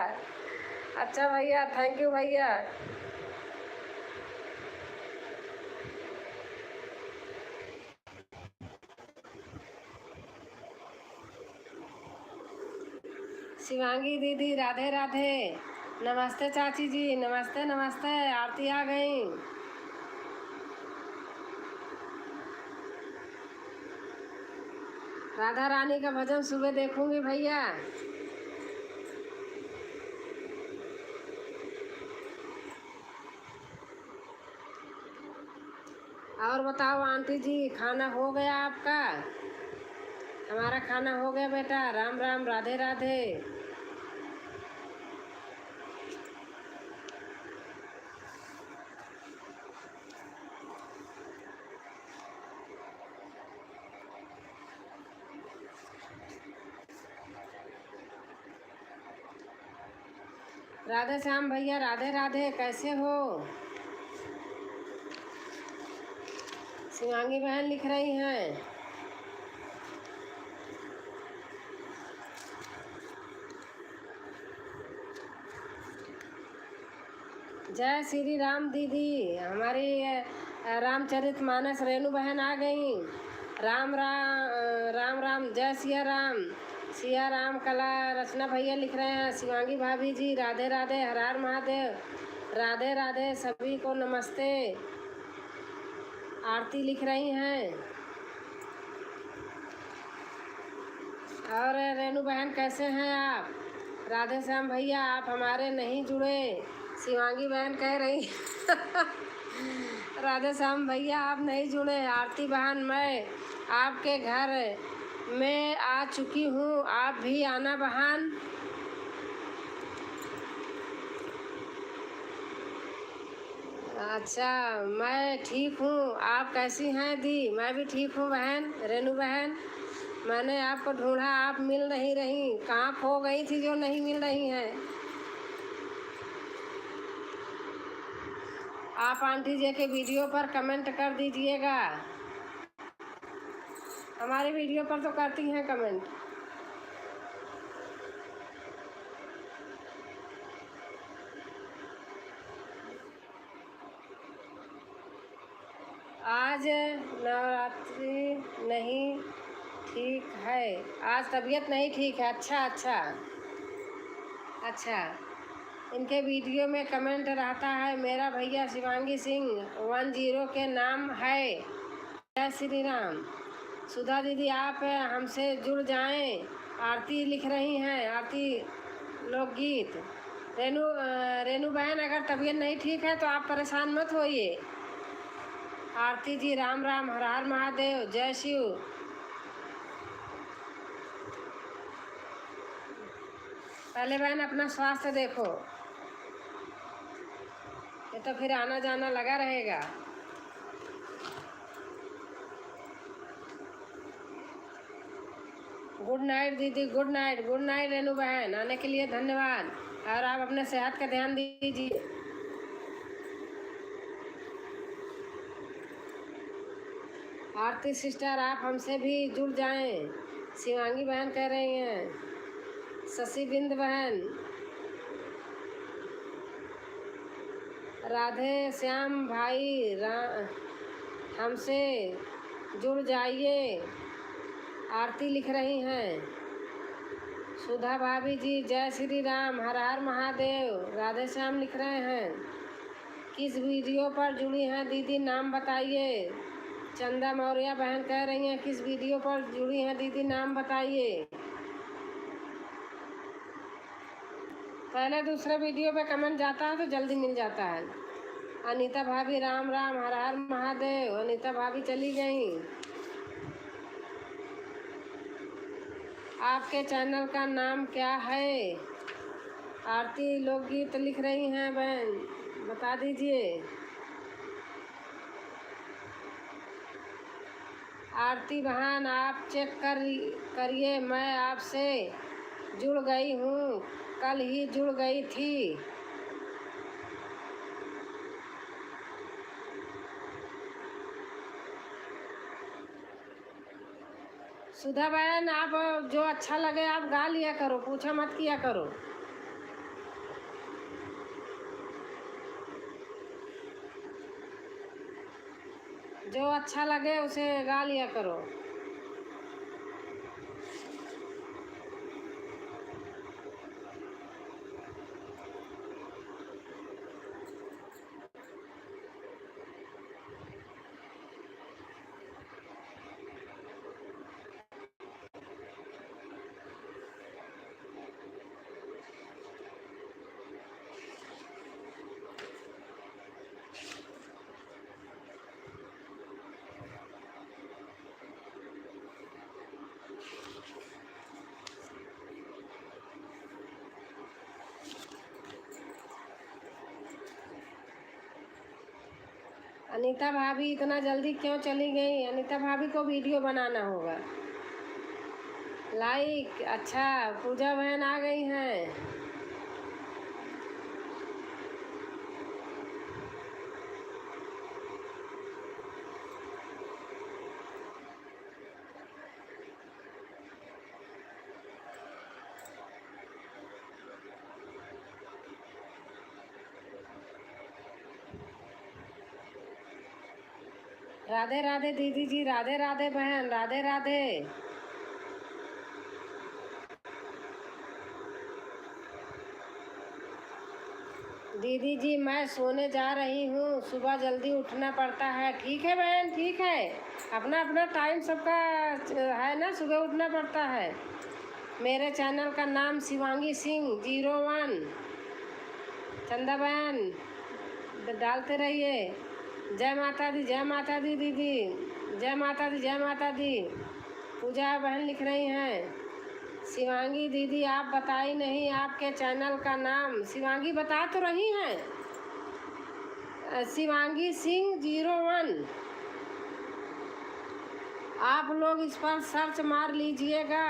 अच्छा भैया, थैंक यू भैया। शिवांगी दीदी राधे राधे। नमस्ते चाची जी, नमस्ते नमस्ते। आरती आ गई। राधा रानी का भजन सुबह देखूंगी भैया। और बताओ आंटी जी, खाना हो गया आपका? हमारा खाना हो गया बेटा। राम राम, राधे राधे। राधे श्याम भैया राधे राधे, कैसे हो? शिवांगी बहन लिख रही हैं। जय श्री राम दीदी। हमारी रामचरितमानस रेणु बहन आ गई। राम राम, राम राम, जय सिया राम। सिया राम कला रचना भैया लिख रहे हैं। शिवांगी भाभी जी राधे राधे, हर हर महादेव। राधे राधे, सभी को नमस्ते। आरती लिख रही हैं। और रेणु बहन कैसे हैं आप? राधे श्याम भैया आप हमारे नहीं जुड़े, शिवांगी बहन कह रही। राधे श्याम भैया आप नहीं जुड़े। आरती बहन मैं आपके घर में आ चुकी हूँ, आप भी आना बहन। अच्छा, मैं ठीक हूँ, आप कैसी हैं दी? मैं भी ठीक हूँ बहन, रेणु बहन। मैंने आपको ढूंढा, आप मिल नहीं रही। कहाँ खो गई थी जो नहीं मिल रही हैं? आप आंटी जी के वीडियो पर कमेंट कर दीजिएगा। हमारे वीडियो पर तो करती हैं कमेंट। आज नवरात्रि नहीं ठीक है, आज तबीयत नहीं ठीक है। अच्छा अच्छा अच्छा। इनके वीडियो में कमेंट रहता है, मेरा भैया शिवांगी सिंह 10 के नाम है। जय श्री राम। सुधा दीदी आप हमसे जुड़ जाएं। आरती लिख रही हैं, आरती लोकगीत। रेणु बहन अगर तबीयत नहीं ठीक है तो आप परेशान मत होइए। आरती जी राम राम, हर हर महादेव, जय शिव। पहले बहन अपना स्वास्थ्य देखो, ये तो फिर आना जाना लगा रहेगा। गुड नाइट दीदी, good night, good night Renu बहन, आने के लिए धन्यवाद। और आप अपने सेहत का ध्यान दीजिए। आरती सिस्टर आप हमसे भी जुड़ जाएं, शिवांगी बहन कह रही हैं। शशि बिंद बहन, राधे श्याम भाई हमसे जुड़ जाइए। आरती लिख रही हैं। सुधा भाभी जी जय श्री राम, हर हर महादेव। राधे श्याम लिख रहे हैं। किस वीडियो पर जुड़ी हैं दीदी, नाम बताइए। चंदा मौर्य बहन कह रही हैं, किस वीडियो पर जुड़ी हैं दीदी, नाम बताइए। पहले दूसरे वीडियो पे कमेंट जाता है तो जल्दी मिल जाता है। अनीता भाभी राम राम, हर हर महादेव। अनीता भाभी चली गई। आपके चैनल का नाम क्या है? आरती लोकगीत लिख रही हैं बहन, बता दीजिए। आरती बहन आप चेक करिए, मैं आपसे जुड़ गई हूँ, कल ही जुड़ गई थी। सुधा बहन आप जो अच्छा लगे आप गा लिया करो, पूछा मत किया करो। जो अच्छा लगे उसे गा लिया करो। अनीता भाभी इतना जल्दी क्यों चली गई? अनीता भाभी को वीडियो बनाना होगा। लाइक अच्छा, पूजा बहन आ गई हैं। राधे राधे दीदी जी, राधे राधे बहन, राधे राधे। दीदी जी मैं सोने जा रही हूँ, सुबह जल्दी उठना पड़ता है। ठीक है बहन, ठीक है, अपना अपना टाइम सबका है ना, सुबह उठना पड़ता है। मेरे चैनल का नाम शिवांगी सिंह 01। चंदा बहन डालते रहिए। जय माता दी, जय माता दी दीदी, जय माता दी, जय माता दी। पूजा बहन लिख रही हैं। शिवांगी दीदी आप बताई नहीं आपके चैनल का नाम। शिवांगी बता तो रही हैं, शिवांगी सिंह 01। आप लोग इस पर सर्च मार लीजिएगा।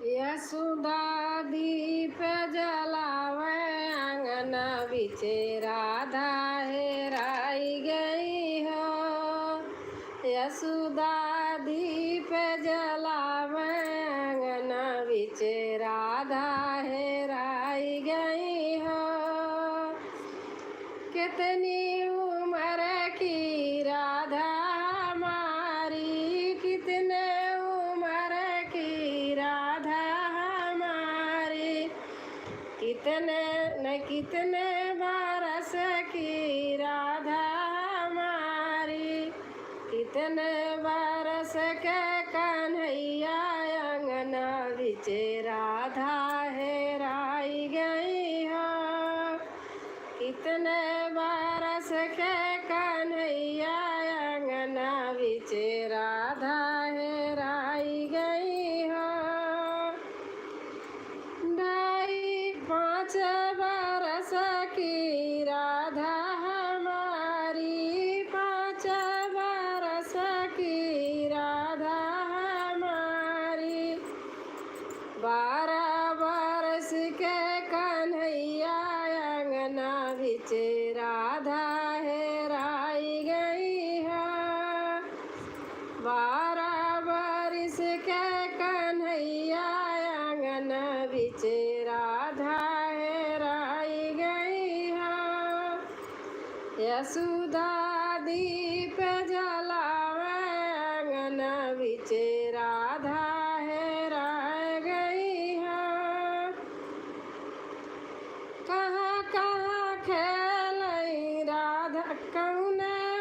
यशोदा दीप जलावे आंगन बिचे, राधा हेराई गई हो। यशोदा दीप जलावे आंगन बिचे, राधा हेराई गई हो। कितनी उम्र की राधा हमारी, कितने उम्र की राधा हमारी, कितने न कितने बरस की राधा हमारी, कितने बरस के कन्हैया अंगना बिचे, राधा हेराई गई हो। कितने बरस के कन्हैया अंगना बिचे, राधा हेराई गई हो। 2.5 बरस की राधा हमारी, 5 बरस की राधा हमारी, 12 बरस के कन्हैया अंगना बिचे, राधा हेराई गई है। 12 बरस के कन्हैया अंगना बिचे, राधा हेराई गई है। यशोदा दीप जलावे अंगना बिचे, राधा हेराई गई है। कहाँ कहाँ खेलई राधा, कौन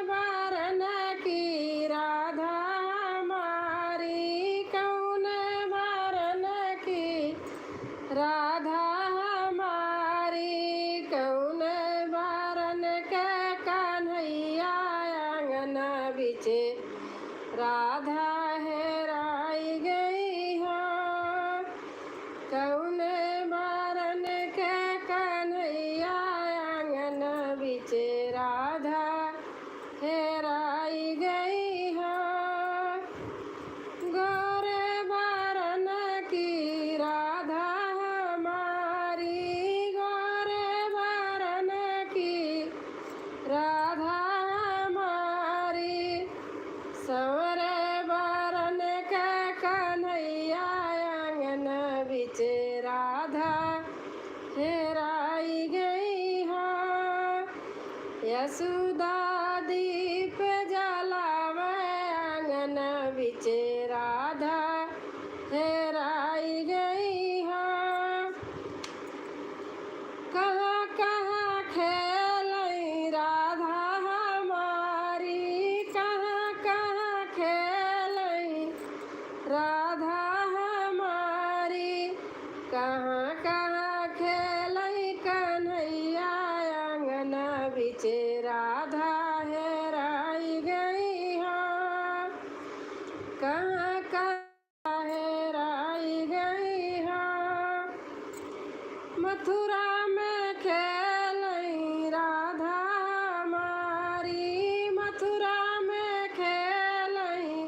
बरन की राधा हमारी, कौन बरन की राधा हमारी, कौन बरन के कन्हैया अंगना बिचे, राधा राधा हेराई गई हो, कौने बारन के कन्हैया आंगन बिचे राधा हेराई गई हो। गोरे बारन की राधा हमारी, गोरे बारन की राधा हमारी, संवरे बारन के कन्हैया आंगन बिचे राधा हेराई गई हो। यशोदा दीप जलावे आंगन बिचे राधा हेराई गई हो। कहाँ कहाँ खेलई राधा हमारी, कहाँ कहाँ खेलई राधा हमारी, कहाँ कहाँ खेलई कन्हैया आंगन बिचे राधा हेराई गई हो। कहाँ कहाँ हेराई गई हो। मथुरा में खेलई राधा हमारी, मथुरा में खेलई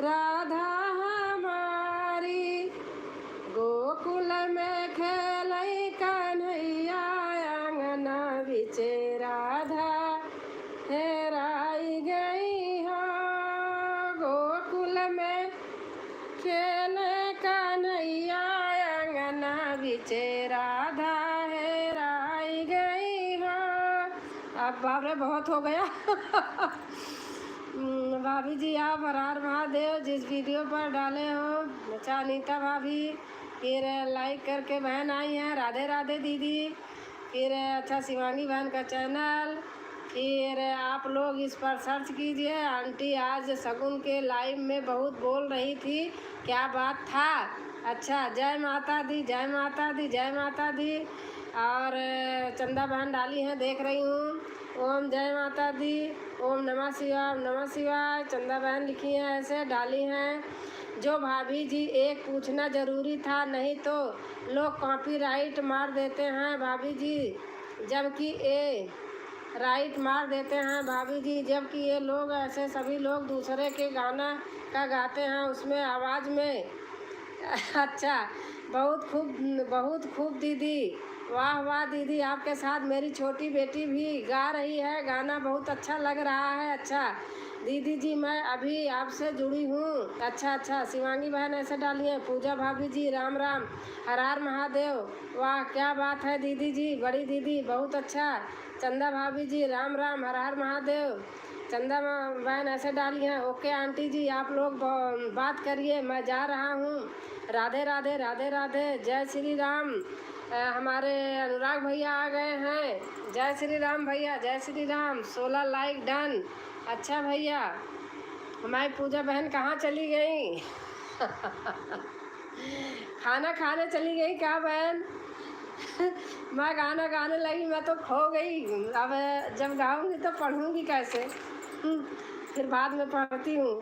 राधा हमारी, गोकुल में खेलई कन्हैया आंगन बिचे राधा हेराई गई हो। गोकुल में खेले कन्हैया आंगन बिचे राधा हेराई गई हो। अब बाप रे बहुत हो गया। भाभी जी आप हर हर महादेव जिस वीडियो पर डाले हो, अच्छा अनीता भाभी, फिर लाइक करके बहन आई हैं राधे राधे दीदी, फिर अच्छा शिवांगी बहन का चैनल, फिर आप लोग इस पर सर्च कीजिए। आंटी आज शगुन के लाइव में बहुत बोल रही थी, क्या बात था। अच्छा जय माता दी, जय माता दी, जय माता दी। और चंदा बहन डाली हैं देख रही हूँ, ओम जय माता दी, ओम नमः शिवाय, नमः शिवाय। चंदा बहन लिखी हैं ऐसे डाली हैं। जो भाभी जी एक पूछना ज़रूरी था, नहीं तो लोग कॉपीराइट मार देते हैं भाभी जी, जबकि ये राइट मार देते हैं भाभी जी, जबकि ये लोग ऐसे सभी लोग दूसरे के गाना का गाते हैं उसमें आवाज़ में। अच्छा बहुत खूब दीदी, वाह वाह दीदी, आपके साथ मेरी छोटी बेटी भी गा रही है गाना, बहुत अच्छा लग रहा है। अच्छा दीदी जी मैं अभी आपसे जुड़ी हूँ। अच्छा शिवांगी बहन ऐसे डाली है। पूजा भाभी जी राम राम, हर हर महादेव, वाह क्या बात है दीदी जी, बड़ी दीदी बहुत अच्छा। चंदा भाभी जी राम राम, हर हर महादेव। चंदा बहन ऐसे डाली हैं, ओके आंटी जी आप लोग बात करिए, मैं जा रहा हूँ। राधे राधे, राधे राधे, जय श्री राम। हमारे अनुराग भैया आ गए हैं, जय श्री राम भैया, जय श्री राम। 16 like done. अच्छा भैया, हमारी पूजा बहन कहाँ चली गई? खाना खाने चली गई क्या बहन? मैं गाना गाने लगी, मैं तो खो गई। अब जब गाऊंगी तो पढ़ूंगी कैसे? फिर बाद में पढ़ती हूँ।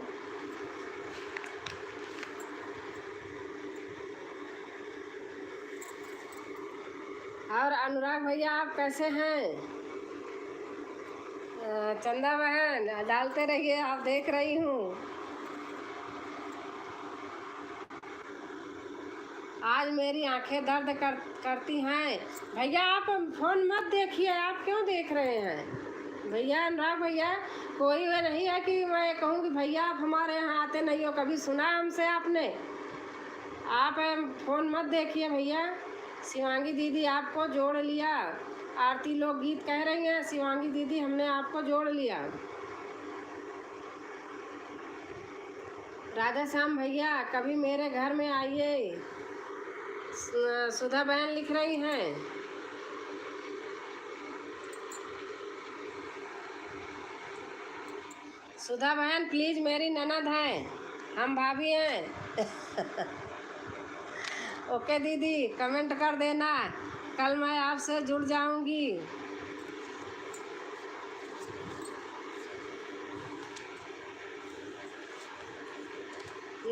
और अनुराग भैया आप कैसे हैं? चंदा बहन डालते रहिए, आप देख रही हूँ। आज मेरी आंखें दर्द करती हैं। भैया आप फ़ोन मत देखिए, आप क्यों देख रहे हैं? भैया अनुराग भैया, कोई वे नहीं है कि मैं कहूँ कि भैया आप हमारे यहाँ आते नहीं हो, कभी सुना हमसे आपने? आप फ़ोन मत देखिए भैया। शिवांगी दीदी आपको जोड़ लिया, आरती लोग गीत कह रही हैं, शिवांगी दीदी हमने आपको जोड़ लिया। राधा श्याम भैया कभी मेरे घर में आइए। सुधा बहन लिख रही हैं। सुधा बहन प्लीज़ मेरी ननद हैं, हम भाभी हैं। ओके दीदी कमेंट कर देना, कल मैं आपसे जुड़ जाऊंगी।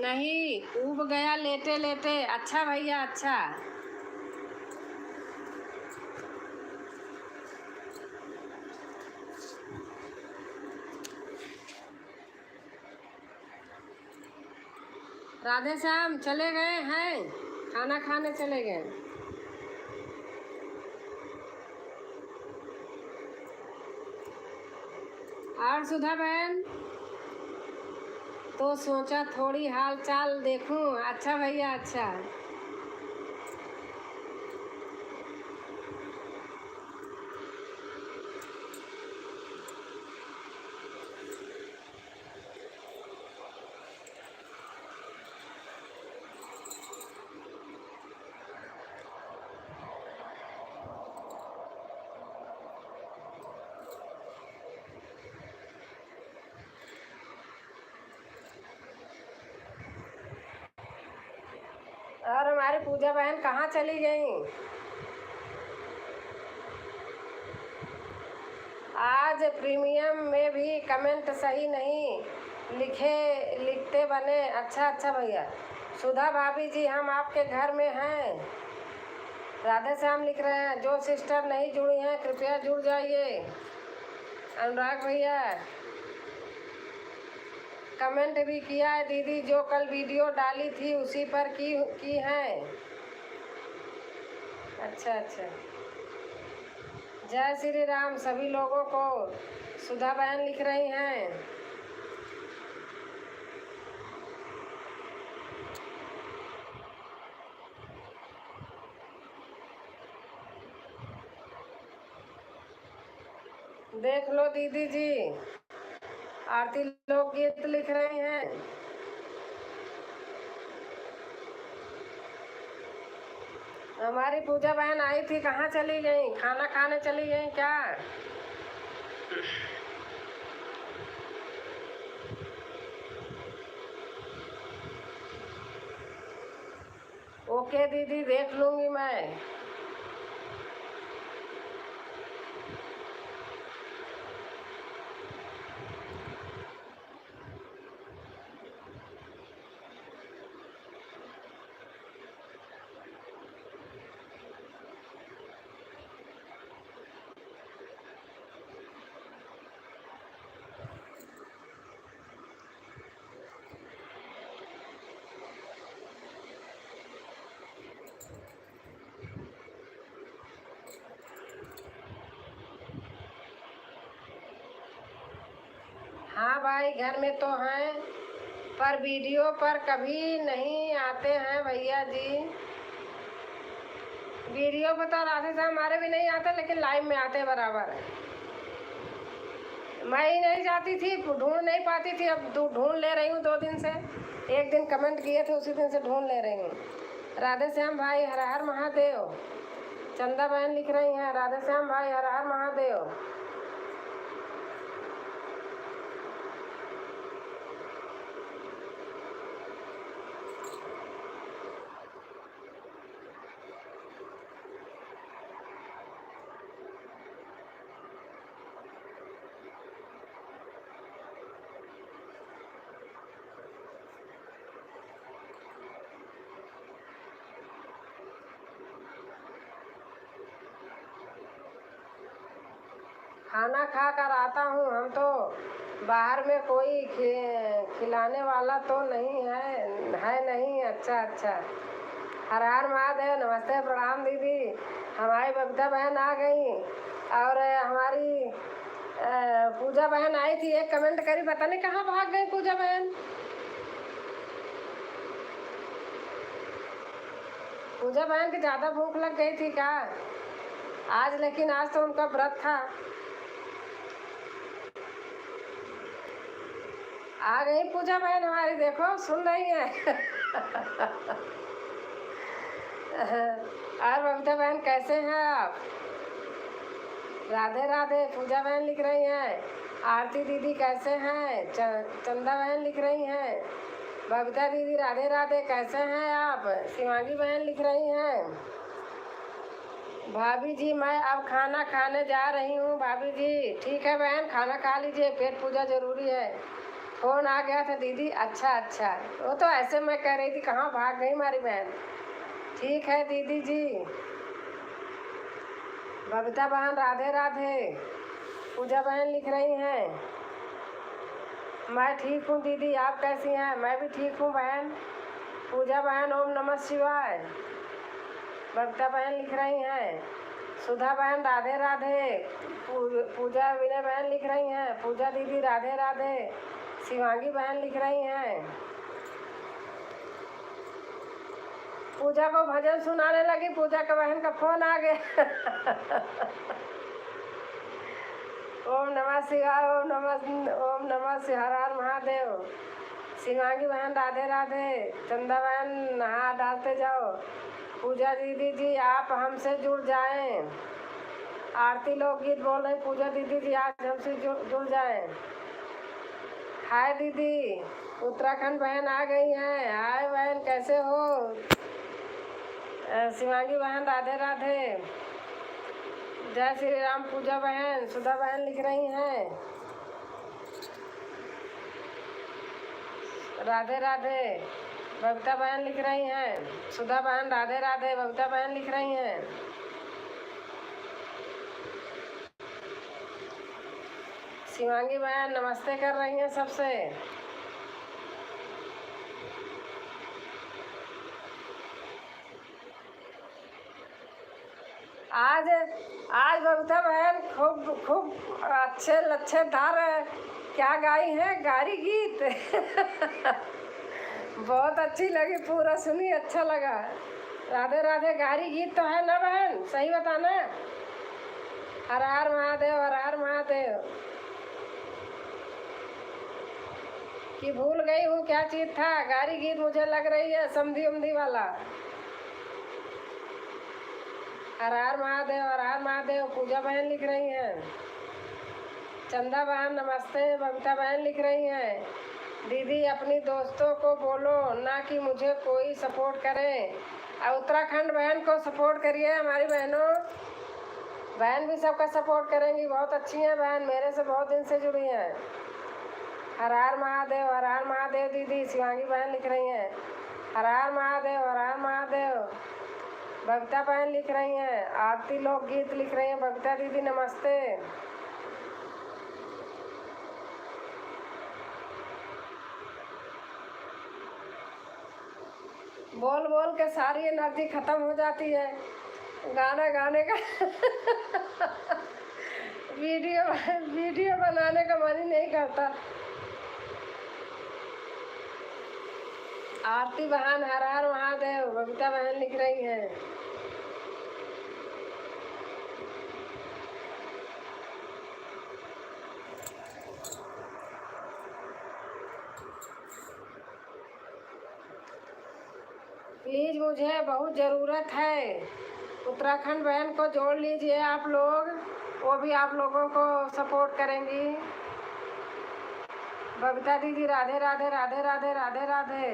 नहीं, ऊब गया लेटे लेटे। अच्छा भैया अच्छा। राधे श्याम चले गए हैं, खाना खाने चले गए। और सुधा बहन, तो सोचा थोड़ी हाल चाल देखूं। अच्छा भैया अच्छा। और हमारी पूजा बहन कहाँ चली गई? आज प्रीमियम में भी कमेंट सही नहीं लिखते बने। अच्छा अच्छा भैया। सुधा भाभी जी हम आपके घर में हैं। राधे श्याम लिख रहे हैं, जो सिस्टर नहीं जुड़ी हैं कृपया जुड़ जाइए। अनुराग भैया कमेंट भी किया है, दीदी जो कल वीडियो डाली थी उसी पर की है। अच्छा अच्छा। जय श्री राम सभी लोगों को। सुधा बहन लिख रही हैं। देख लो दीदी जी, आरती लोकगीत लिख रही हैं। हमारी पूजा बहन आई थी, कहाँ चली गई? खाना खाने चली गई क्या? ओके दीदी देख लूंगी मैं। हाँ भाई घर में तो हैं, पर वीडियो पर कभी नहीं आते हैं भैया जी। वीडियो पर तो राधे से हमारे भी नहीं आते, लेकिन लाइव में आते बराबर। मैं ही नहीं जाती थी, ढूंढ नहीं पाती थी, अब ढूंढ ले रही हूँ 2 दिन से। एक दिन कमेंट किए थे, उसी दिन से ढूंढ ले रही हूँ। राधे श्याम भाई हर हर महादेव। चंदा बहन लिख रही हैं, राधे श्याम भाई हर हर महादेव। खाना खा कर आता हूँ, हम तो बाहर में कोई खिलाने वाला तो नहीं है नहीं। अच्छा अच्छा। हर हर महादेव। नमस्ते प्रणाम दीदी। हमारी बबीता बहन आ गई और हमारी पूजा बहन आई थी, एक कमेंट करी, पता नहीं कहाँ भाग गई पूजा बहन। पूजा बहन की ज़्यादा भूख लग गई थी क्या आज? लेकिन आज तो उनका व्रत था। आ गई पूजा बहन हमारी, देखो सुन रही है। और बबीता बहन कैसे हैं आप? राधे राधे। पूजा बहन लिख रही हैं। आरती दीदी कैसे हैं? चंदा बहन लिख रही हैं। बबीता दीदी राधे राधे कैसे हैं आप? शिवांगी बहन लिख रही हैं। भाभी जी मैं अब खाना खाने जा रही हूँ। भाभी जी ठीक है बहन, खाना खा लीजिए, पेट पूजा जरूरी है। फोन आ गया था दीदी। अच्छा अच्छा, वो तो ऐसे मैं कह रही थी कहाँ भाग गई हमारी बहन। ठीक है दीदी जी। बबीता बहन राधे राधे। पूजा बहन लिख रही हैं मैं ठीक हूँ दीदी, आप कैसी हैं? मैं भी ठीक हूँ बहन। पूजा बहन ओम नमः शिवाय। बबीता बहन लिख रही हैं। सुधा बहन राधे राधे। पूजा विनय बहन लिख रही हैं पूजा दीदी राधे राधे। शिवांगी बहन लिख रही हैं। पूजा को भजन सुनाने लगी, पूजा के बहन का फोन आ गया। ओम नमः शिवाय, ओम नमः शिवाय, हर हर महादेव। शिवांगी बहन राधे राधे। चंदा बहन नहा डालते जाओ। पूजा दीदी जी आप हमसे जुड़ जाएं। आरती लोकगीत बोल रहे पूजा दीदी जी आज हमसे जुड़ जाएं। हाय दीदी। उत्तराखंड बहन आ गई हैं। हाय बहन कैसे हो? शिवांगी बहन राधे राधे। जय श्री राम। पूजा बहन सुधा बहन लिख रही हैं राधे राधे। बबीता बहन लिख रही हैं। सुधा बहन राधे राधे। बबीता बहन लिख रही हैं। शिवांगी बहन नमस्ते कर रही हैं सबसे। आज आज बबीता बहन खूब खूब अच्छे लच्छेदार क्या गाई हैं गारी गीत। बहुत अच्छी लगी, पूरा सुनी अच्छा लगा। राधे राधे गारी गीत तो है ना बहन? सही बताना। हर हर महादेव, हर हर महादेव। कि भूल गई हूँ क्या चीज था। गारी गीत मुझे लग रही है समधी उमधी वाला। हर हर महादेव, हर हर महादेव। पूजा बहन लिख रही हैं। चंदा बहन नमस्ते। बबीता बहन लिख रही हैं दीदी अपनी दोस्तों को बोलो ना कि मुझे कोई सपोर्ट करे। और उत्तराखंड बहन को सपोर्ट करिए हमारी बहनों। बहन भी सबका सपोर्ट करेंगी, बहुत अच्छी हैं बहन, मेरे से बहुत दिन से जुड़ी हैं। हर हर महादेव, हर हर महादेव दीदी। शिवांगी बहन लिख रही हैं हर हर महादेव, हर हर महादेव। बबीता बहन लिख रही हैं। आरती लोकगीत लिख रही हैं बबीता दीदी नमस्ते। बोल बोल के सारी एनर्जी खत्म हो जाती है। गाना गाने का वीडियो बनाने का मन ही नहीं करता। आरती बहन हर हर महादेव। बबीता बहन लिख रही हैं। प्लीज़ मुझे बहुत ज़रूरत है। उत्तराखंड बहन को जोड़ लीजिए आप लोग, वो भी आप लोगों को सपोर्ट करेंगी। बबीता दीदी राधे राधे, राधे राधे, राधे राधे।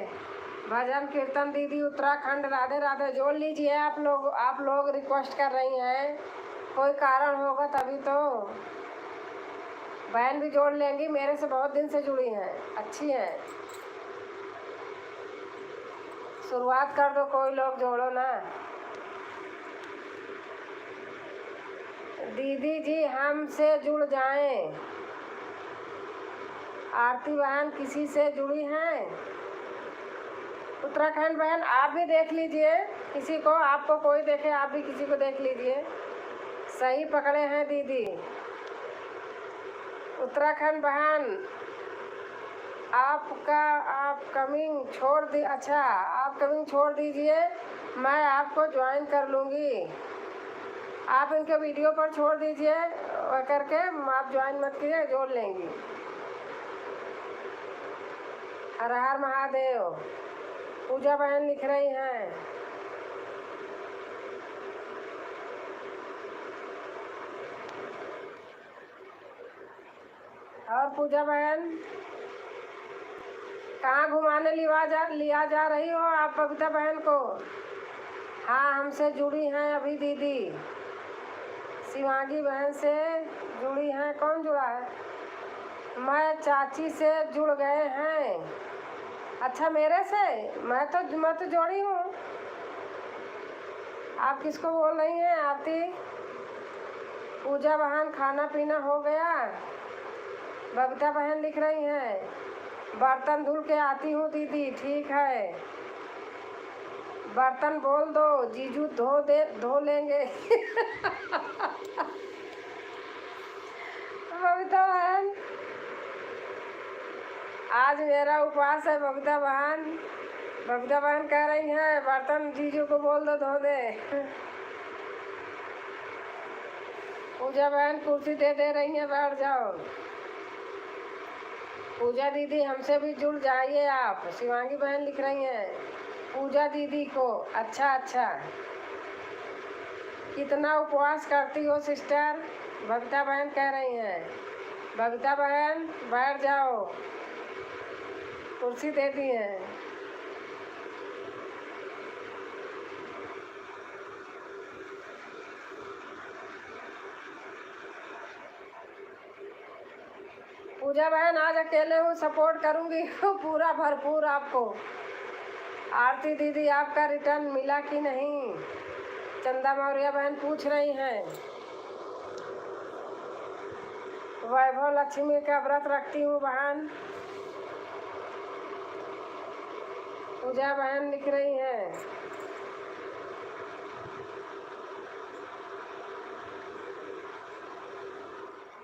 भजन कीर्तन दीदी उत्तराखंड राधे राधे। जोड़ लीजिए आप लोग रिक्वेस्ट कर रही हैं, कोई कारण होगा तभी तो। बहन भी जोड़ लेंगी, मेरे से बहुत दिन से जुड़ी हैं, अच्छी हैं। शुरुआत कर दो, कोई लोग जोड़ो ना। दीदी जी हमसे जुड़ जाएं। आरती बहन किसी से जुड़ी हैं? उत्तराखंड बहन आप भी देख लीजिए किसी को, आपको कोई देखे आप भी किसी को देख लीजिए। सही पकड़े हैं दीदी। उत्तराखंड बहन आपका आप कमिंग छोड़ दी। अच्छा आप कमिंग छोड़ दीजिए, मैं आपको ज्वाइन कर लूँगी। आप इनके वीडियो पर छोड़ दीजिए करके, आप ज्वाइन मत कीजिए, जोड़ लेंगी। हर हर महादेव। पूजा बहन लिख रही हैं। और पूजा बहन कहाँ घुमाने लिया जा रही हो आप बबीता बहन को? हाँ हमसे जुड़ी हैं अभी दीदी। शिवांगी बहन से जुड़ी हैं। कौन जुड़ा है? मैं चाची से जुड़ गए हैं। अच्छा, मेरे से? मैं तो जोड़ी हूँ। आप किसको बोल रही हैं आरती? पूजा बहन खाना पीना हो गया? बबीता बहन लिख रही हैं बर्तन धुल के आती हूँ दीदी। ठीक है, बर्तन बोल दो, जीजू धो लेंगे। बबीता बहन, आज मेरा उपवास है। बबीता बहन कह रही हैं बर्तन जीजू को बोल दो धो दे। पूजा बहन कुर्सी दे रही हैं, बैठ जाओ। पूजा दीदी हमसे भी जुड़ जाइए आप। शिवांगी बहन लिख रही हैं पूजा दीदी को। अच्छा, कितना उपवास करती हो सिस्टर? बबीता बहन कह रही हैं। बबीता बहन बैठ जाओ, कुर्सी दे दी है। पूजा बहन आज अकेले हूँ, सपोर्ट करूँगी पूरा भरपूर आपको। आरती दीदी आपका रिटर्न मिला कि नहीं? चंदा मौर्य बहन पूछ रही हैं। वैभव लक्ष्मी का व्रत रखती हूँ बहन। पूजा बहन लिख रही हैं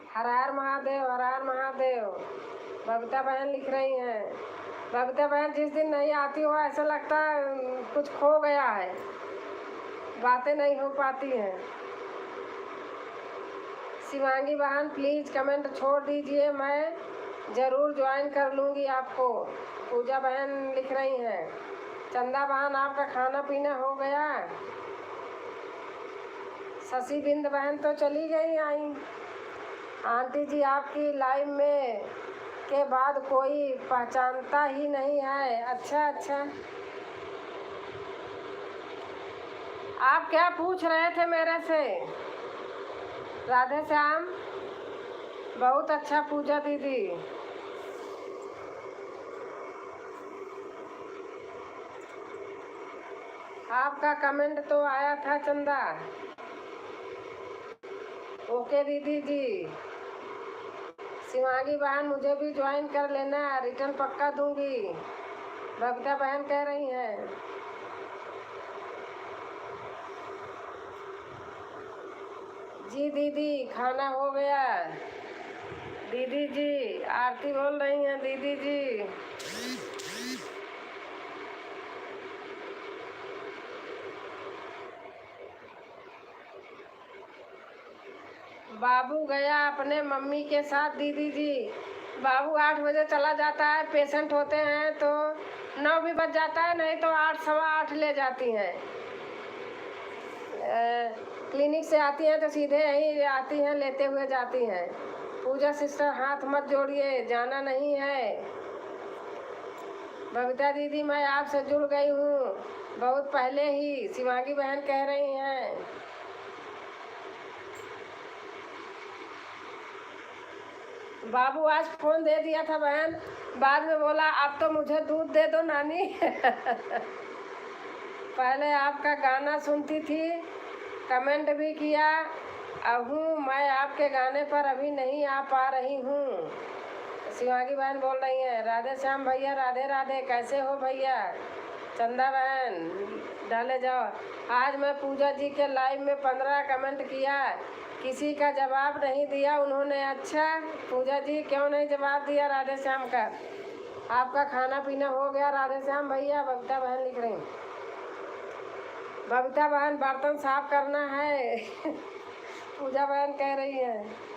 हर हर महादेव, हर हर महादेव। बबीता बहन लिख रही हैं। बबीता बहन जिस दिन नहीं आती हो ऐसा लगता है कुछ खो गया है, बातें नहीं हो पाती हैं। शिवांगी बहन प्लीज़ कमेंट छोड़ दीजिए, मैं ज़रूर ज्वाइन कर लूँगी आपको। पूजा बहन लिख रही हैं। चंदा बहन आपका खाना पीना हो गया? शशि बिंद बहन तो चली गई आई। आंटी जी आपकी लाइव में के बाद कोई पहचानता ही नहीं है। अच्छा, आप क्या पूछ रहे थे मेरे से? राधे श्याम, बहुत अच्छा पूजा दीदी। आपका कमेंट तो आया था चंदा। ओके दीदी जी। शिवांगी बहन मुझे भी ज्वाइन कर लेना, रिटर्न पक्का दूंगी। बबीता बहन कह रही हैं। जी दीदी खाना हो गया। दीदी जी आरती बोल रही हैं दीदी जी। बाबू गया अपने मम्मी के साथ दीदी जी। बाबू 8 बजे चला जाता है, पेशेंट होते हैं तो 9 भी बज जाता है, नहीं तो 8 सवा 8 ले जाती हैं। क्लिनिक से आती हैं तो सीधे यहीं आती हैं, लेते हुए जाती हैं। पूजा सिस्टर हाथ मत जोड़िए, जाना नहीं है। बबीता दीदी मैं आपसे जुड़ गई हूँ बहुत पहले ही, शिवांगी बहन कह रही हैं। बाबू आज फ़ोन दे दिया था बहन, बाद में बोला अब तो मुझे दूध दे दो नानी। पहले आपका गाना सुनती थी, कमेंट भी किया। अब मैं आपके गाने पर अभी नहीं आ पा रही हूँ। शिवांगी बहन बोल रही हैं। राधे श्याम भैया राधे राधे, कैसे हो भैया? चंदा बहन डाले जाओ। आज मैं पूजा जी के लाइव में 15 कमेंट किया, किसी का जवाब नहीं दिया उन्होंने। अच्छा पूजा जी क्यों नहीं जवाब दिया राधे श्याम का? आपका खाना पीना हो गया राधे श्याम भैया? बबीता बहन लिख रही। बबीता बहन बर्तन साफ करना है। पूजा बहन कह रही है।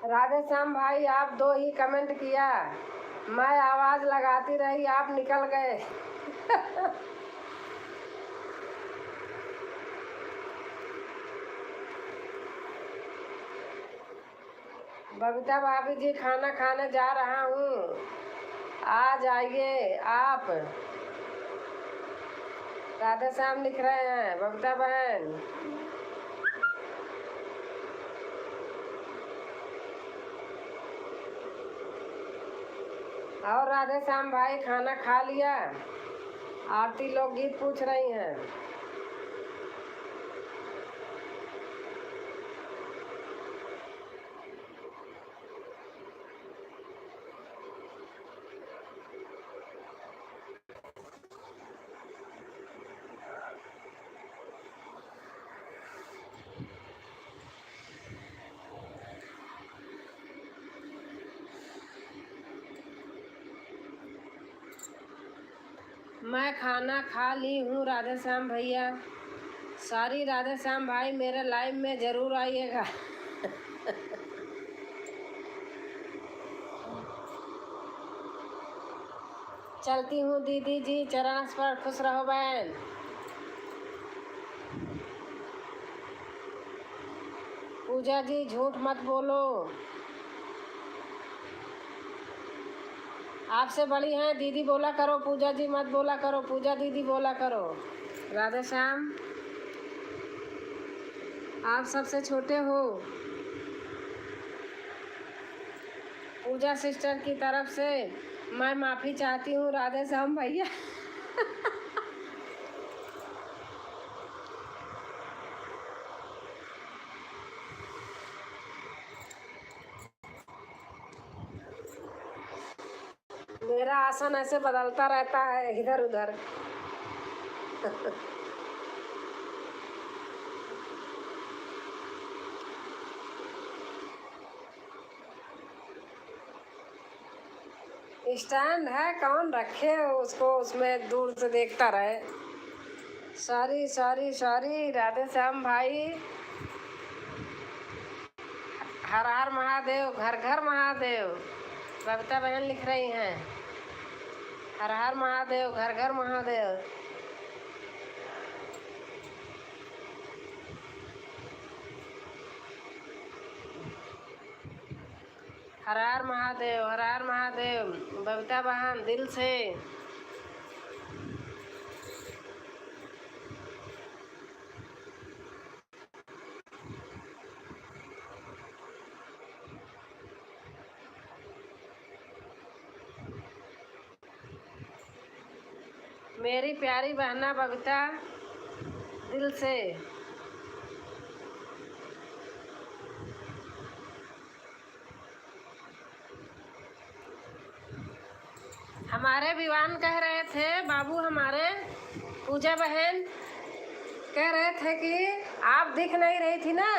राधे श्याम भाई आप 2 ही कमेंट किया, मैं आवाज़ लगाती रही, आप निकल गए। बबीता भाभी जी खाना खाने जा रहा हूँ। आ जाइए आप। राधे श्याम लिख रहे हैं बबीता बहन। और राधे श्याम भाई खाना खा लिया? आरती लोकगीत पूछ रही हैं। मैं खाना खा ली हूँ राधे श्याम भैया। सारी राधे श्याम भाई मेरे लाइव में ज़रूर आइएगा। चलती हूँ दीदी जी, चरण पर खुश रहो बहन। पूजा जी झूठ मत बोलो, आपसे बड़ी हैं दीदी बोला करो, पूजा जी मत बोला करो, पूजा दीदी बोला करो। राधे श्याम आप सबसे छोटे हो। पूजा सिस्टर की तरफ से मैं माफ़ी चाहती हूँ राधे श्याम भैया। मेरा आसन ऐसे बदलता रहता है इधर उधर। स्टैंड है, कौन रखे उसको उसमें दूर से देखता रहे। Sorry sorry sorry Radhe Shyam भाई। हर हर महादेव, घर घर महादेव। बबीता बहन लिख रही हैं हर हर महादेव, घर घर महादेव। हर हर महादेव, हर हर महादेव। बबीता बहन दिल से। मेरी प्यारी बहना बबीता दिल से। हमारे विवान कह रहे थे बाबू, हमारे पूजा बहन कह रहे थे कि आप दिख नहीं रही थी ना,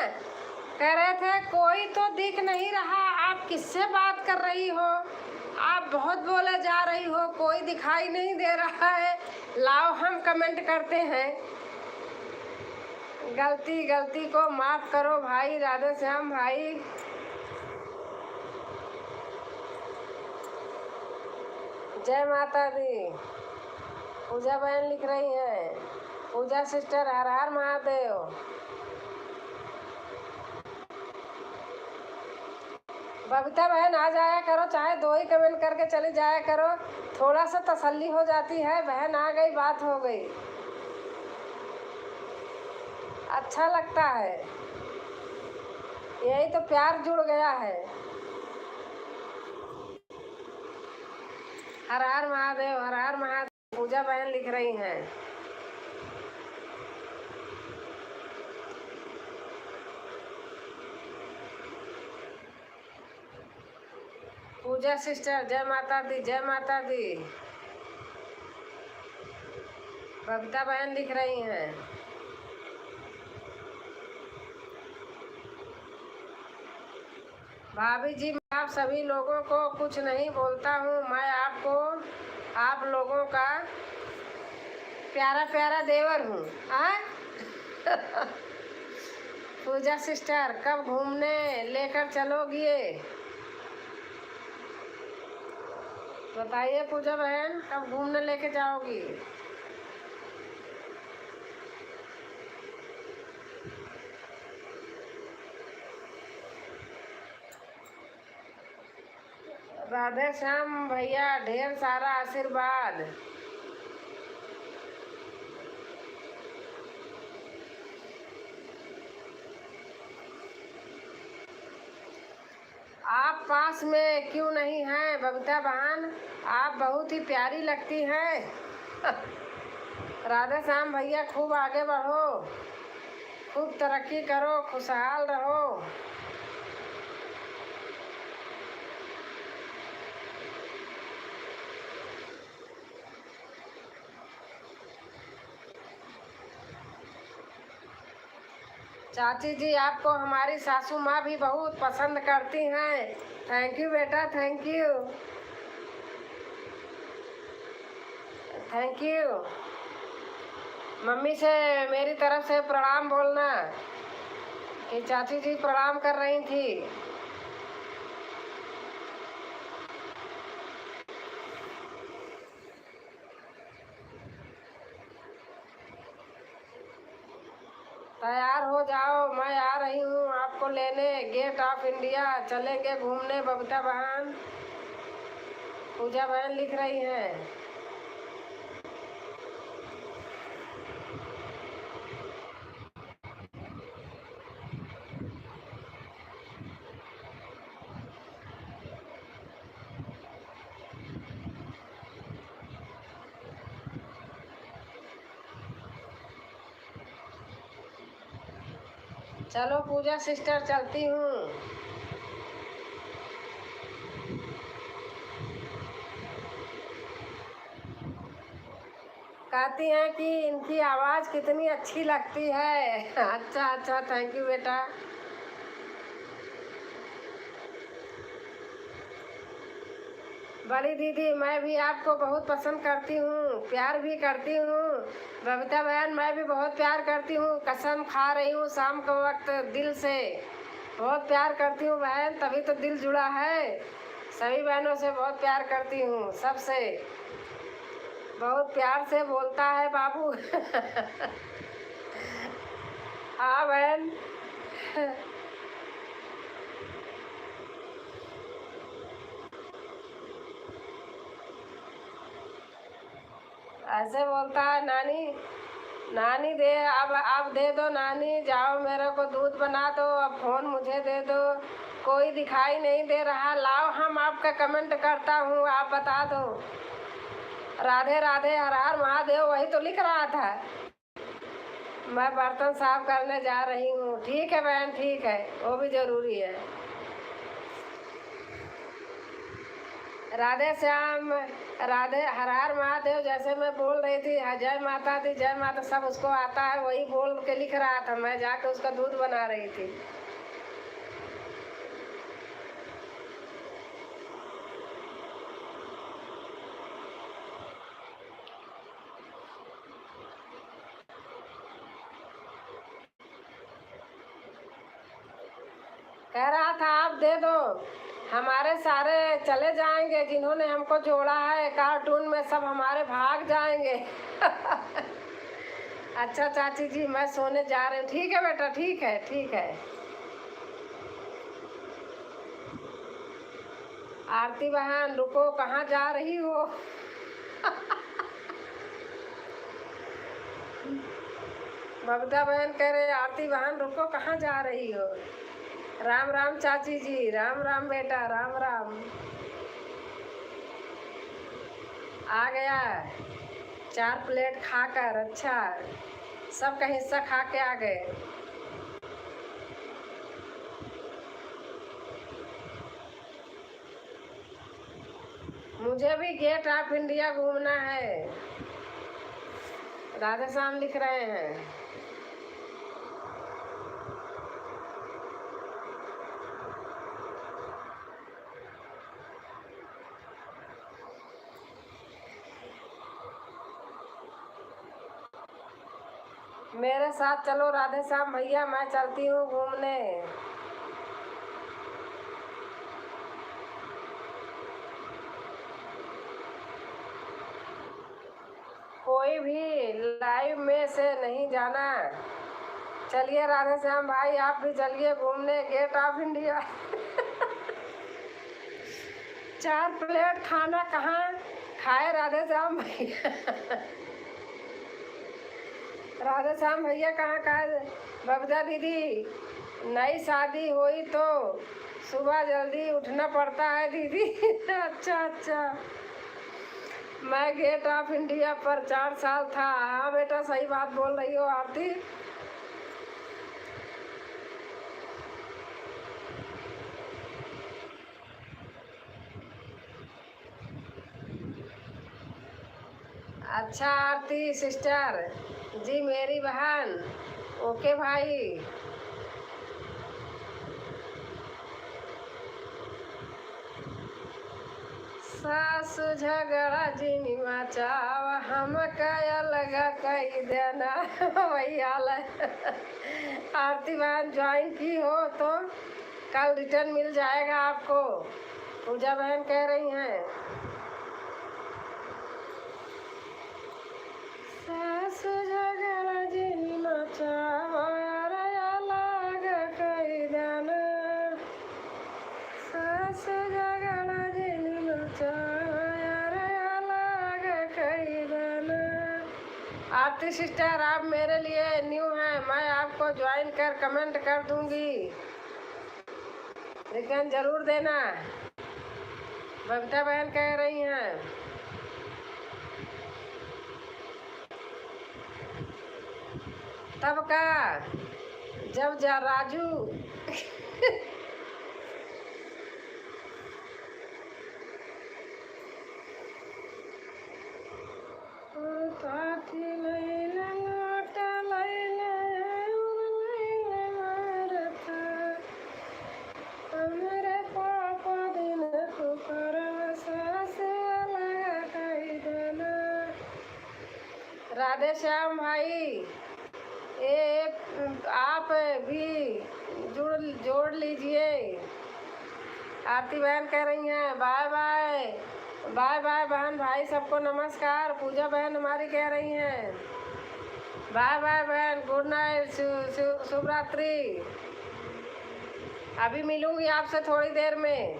कह रहे थे कोई तो दिख नहीं रहा, आप किससे बात कर रही हो, आप बहुत बोले जा रही हो, कोई दिखाई नहीं दे रहा है। लाओ हम कमेंट करते हैं। गलती को माफ़ करो भाई राधे श्याम भाई। जय माता दी। पूजा बहन लिख रही हैं पूजा सिस्टर हर हर महादेव। बबीता बहन आ जाया करो, चाहे 2 ही कमेंट करके चली जाया करो, थोड़ा सा तसल्ली हो जाती है। बहन आ गई, बात हो गई, अच्छा लगता है। यही तो प्यार जुड़ गया है। हर हर महादेव, हर हर महादेव। पूजा बहन लिख रही हैं पूजा सिस्टर जय माता दी, जय माता दी। बबीता बहन लिख रही हैं भाभी जी मैं आप सभी लोगों को कुछ नहीं बोलता हूँ, मैं आपको आप लोगों का प्यारा प्यारा देवर हूँ। पूजा सिस्टर कब घूमने लेकर चलोगी? बताइए पूजा बहन, कब घूमने लेके जाओगी? राधे श्याम भैया, ढेर सारा आशीर्वाद। आप पास में क्यों नहीं हैं बबीता बहन? आप बहुत ही प्यारी लगती हैं। राधे श्याम भैया, खूब आगे बढ़ो, खूब तरक्की करो, खुशहाल रहो। चाची जी, आपको हमारी सासू माँ भी बहुत पसंद करती हैं। थैंक यू बेटा, thank you, thank you. Mummy से मेरी तरफ से प्रणाम बोलना कि चाची जी प्रणाम कर रही थी। तैयार हो जाओ, मैं आ रही हूँ आपको लेने। गेट ऑफ इंडिया चलेंगे घूमने बबीता बहन। पूजा बहन लिख रही हैं। चलो पूजा सिस्टर, चलती हूँ। कहती हैं कि इनकी आवाज़ कितनी अच्छी लगती है। अच्छा अच्छा, थैंक यू बेटा। बड़ी दीदी, मैं भी आपको बहुत पसंद करती हूँ, प्यार भी करती हूँ। बबीता बहन, मैं भी बहुत प्यार करती हूँ, कसम खा रही हूँ शाम के वक्त दिल से। बहुत प्यार करती हूँ बहन, तभी तो दिल जुड़ा है। सभी बहनों से बहुत प्यार करती हूँ, सबसे बहुत प्यार से बोलता है बाबू। हाँ बहन। ऐसे बोलता है, नानी नानी दे, अब दे दो नानी, जाओ मेरे को दूध बना दो, अब फोन मुझे दे दो। कोई दिखाई नहीं दे रहा, लाओ हम आपका कमेंट करता हूँ, आप बता दो। राधे राधे, हर हर महादेव, वही तो लिख रहा था। मैं बर्तन साफ करने जा रही हूँ। ठीक है बहन, ठीक है, वो भी जरूरी है। राधे श्याम, राधे, हर हर महादेव, जैसे मैं बोल रही थी जय माता दी, जय माता, सब उसको आता है, वही बोल के लिख रहा था। मैं जाके उसका दूध बना रही थी। कह रहा था आप दे दो, हमारे सारे चले जाएंगे, जिन्होंने हमको जोड़ा है कार्टून में, सब हमारे भाग जाएंगे। अच्छा चाची जी, मैं सोने जा रही हूँ। ठीक है बेटा, ठीक है, ठीक है। आरती बहन रुको, कहाँ जा रही हो? बबीता बहन कह रहे, आरती बहन रुको, कहाँ जा रही हो? राम राम चाची जी, राम राम बेटा, राम राम। आ गया 4 प्लेट खाकर। अच्छा, सबका हिस्सा खा के आ गए। मुझे भी गेट ऑफ इंडिया घूमना है। राधे श्याम लिख रहे हैं। मेरे साथ चलो राधे श्याम भैया, मैं चलती हूँ घूमने। कोई भी लाइव में से नहीं जाना। चलिए राधे श्याम भाई, आप भी चलिए घूमने गेट ऑफ इंडिया। 4 प्लेट खाना कहाँ खाए राधे श्याम भैया। राधे श्याम भैया कहाँ खाए। बबीता दीदी, नई शादी हुई तो सुबह जल्दी उठना पड़ता है दीदी। अच्छा अच्छा। मैं गेट ऑफ इंडिया पर 4 साल था। हाँ बेटा, सही बात बोल रही हो आरती। अच्छा आरती सिस्टर जी, मेरी बहन। ओके भाई। सास झगड़ा जिनी मचाव, हम कया लगा कही देना। वही हाल है। आरती बहन ज्वाइन की हो तो कल रिटर्न मिल जाएगा आपको। पूजा बहन कह रही हैं सास झगड़ा जिनी मचाव, लगा कही देना। सास झगड़ा जिनी मचाव, लगा कही देना। आरती सिस्टर, आप मेरे लिए न्यू हैं, मैं आपको ज्वाइन कर कमेंट कर दूंगी, लेकिन जरूर देना। बबीता बहन कह रही हैं तब का जब जा राजू। राधे श्याम भाई, ये आप भी जोड़ लीजिए। आरती बहन कह रही हैं बाय बाय। बाय बाय बहन भाई, सबको नमस्कार। पूजा बहन हमारी कह रही हैं बाय बाय बहन, गुड नाइट, शुभ रात्रि। अभी मिलूंगी आपसे थोड़ी देर में।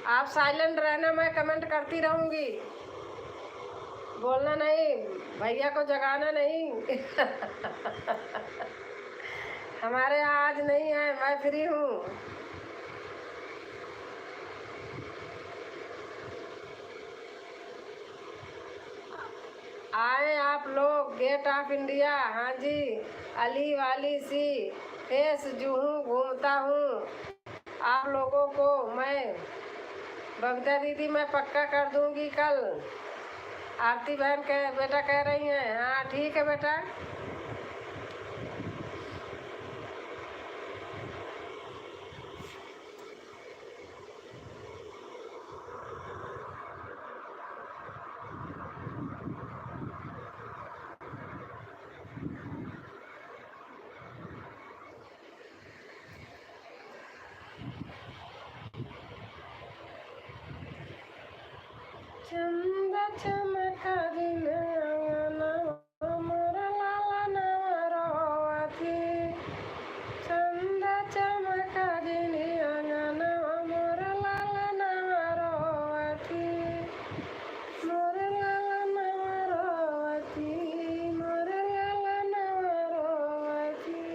आप साइलेंट रहना, मैं कमेंट करती रहूंगी, बोलना नहीं, भैया को जगाना नहीं। हमारे यहाँ आज नहीं है, मैं फ्री हूँ। आए आप लोग गेट ऑफ इंडिया। हाँ जी, अली वाली सी फेस जो हूँ घूमता हूँ। आप लोगों को मैं बबीता दीदी मैं पक्का कर दूंगी कल। आरती बहन बेटा कह रही हैं हाँ ठीक है बेटा। चंदा चमका दिन अंगना मोर लाला नवरवती। चंदा चमका दिन अंगना मोर लाला नवरवती। मोर लाला नवरवती, मोर लाला नवरवती।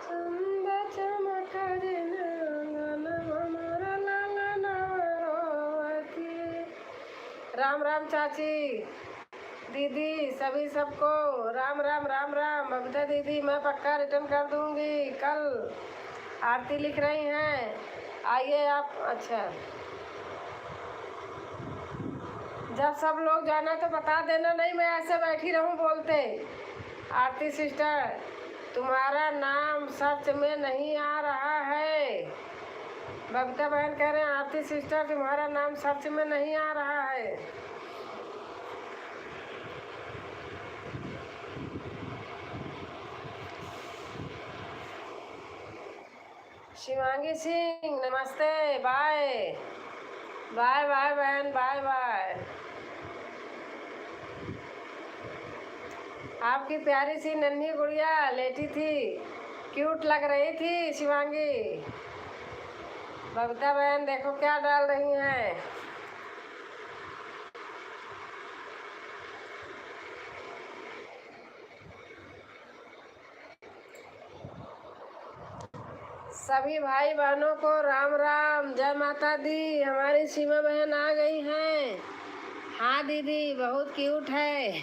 चंदा चमका दिन अंगना मोर लाला नवरवती। राम राम चाची दीदी, सभी सबको राम राम राम राम। बबीता दीदी मैं पक्का रिटर्न कर दूंगी कल। आरती लिख रही हैं आइए आप। अच्छा, जब सब लोग जाना तो बता देना, नहीं मैं ऐसे बैठी रहूं बोलते। आरती सिस्टर, तुम्हारा नाम सर्च में नहीं आ रहा है। बबीता बहन कह रहे हैं आरती सिस्टर तुम्हारा नाम सर्च में नहीं आ रहा है। शिवांगी सिंह नमस्ते, बाय बाय बाय बहन, बाय बाय। आपकी प्यारी सी नन्ही गुड़िया लेटी थी, क्यूट लग रही थी शिवांगी। बबीता बहन देखो क्या डाल रही हैं। सभी भाई बहनों को राम राम, जय माता दी। हमारी सीमा बहन आ गई हैं। हाँ दीदी बहुत क्यूट है।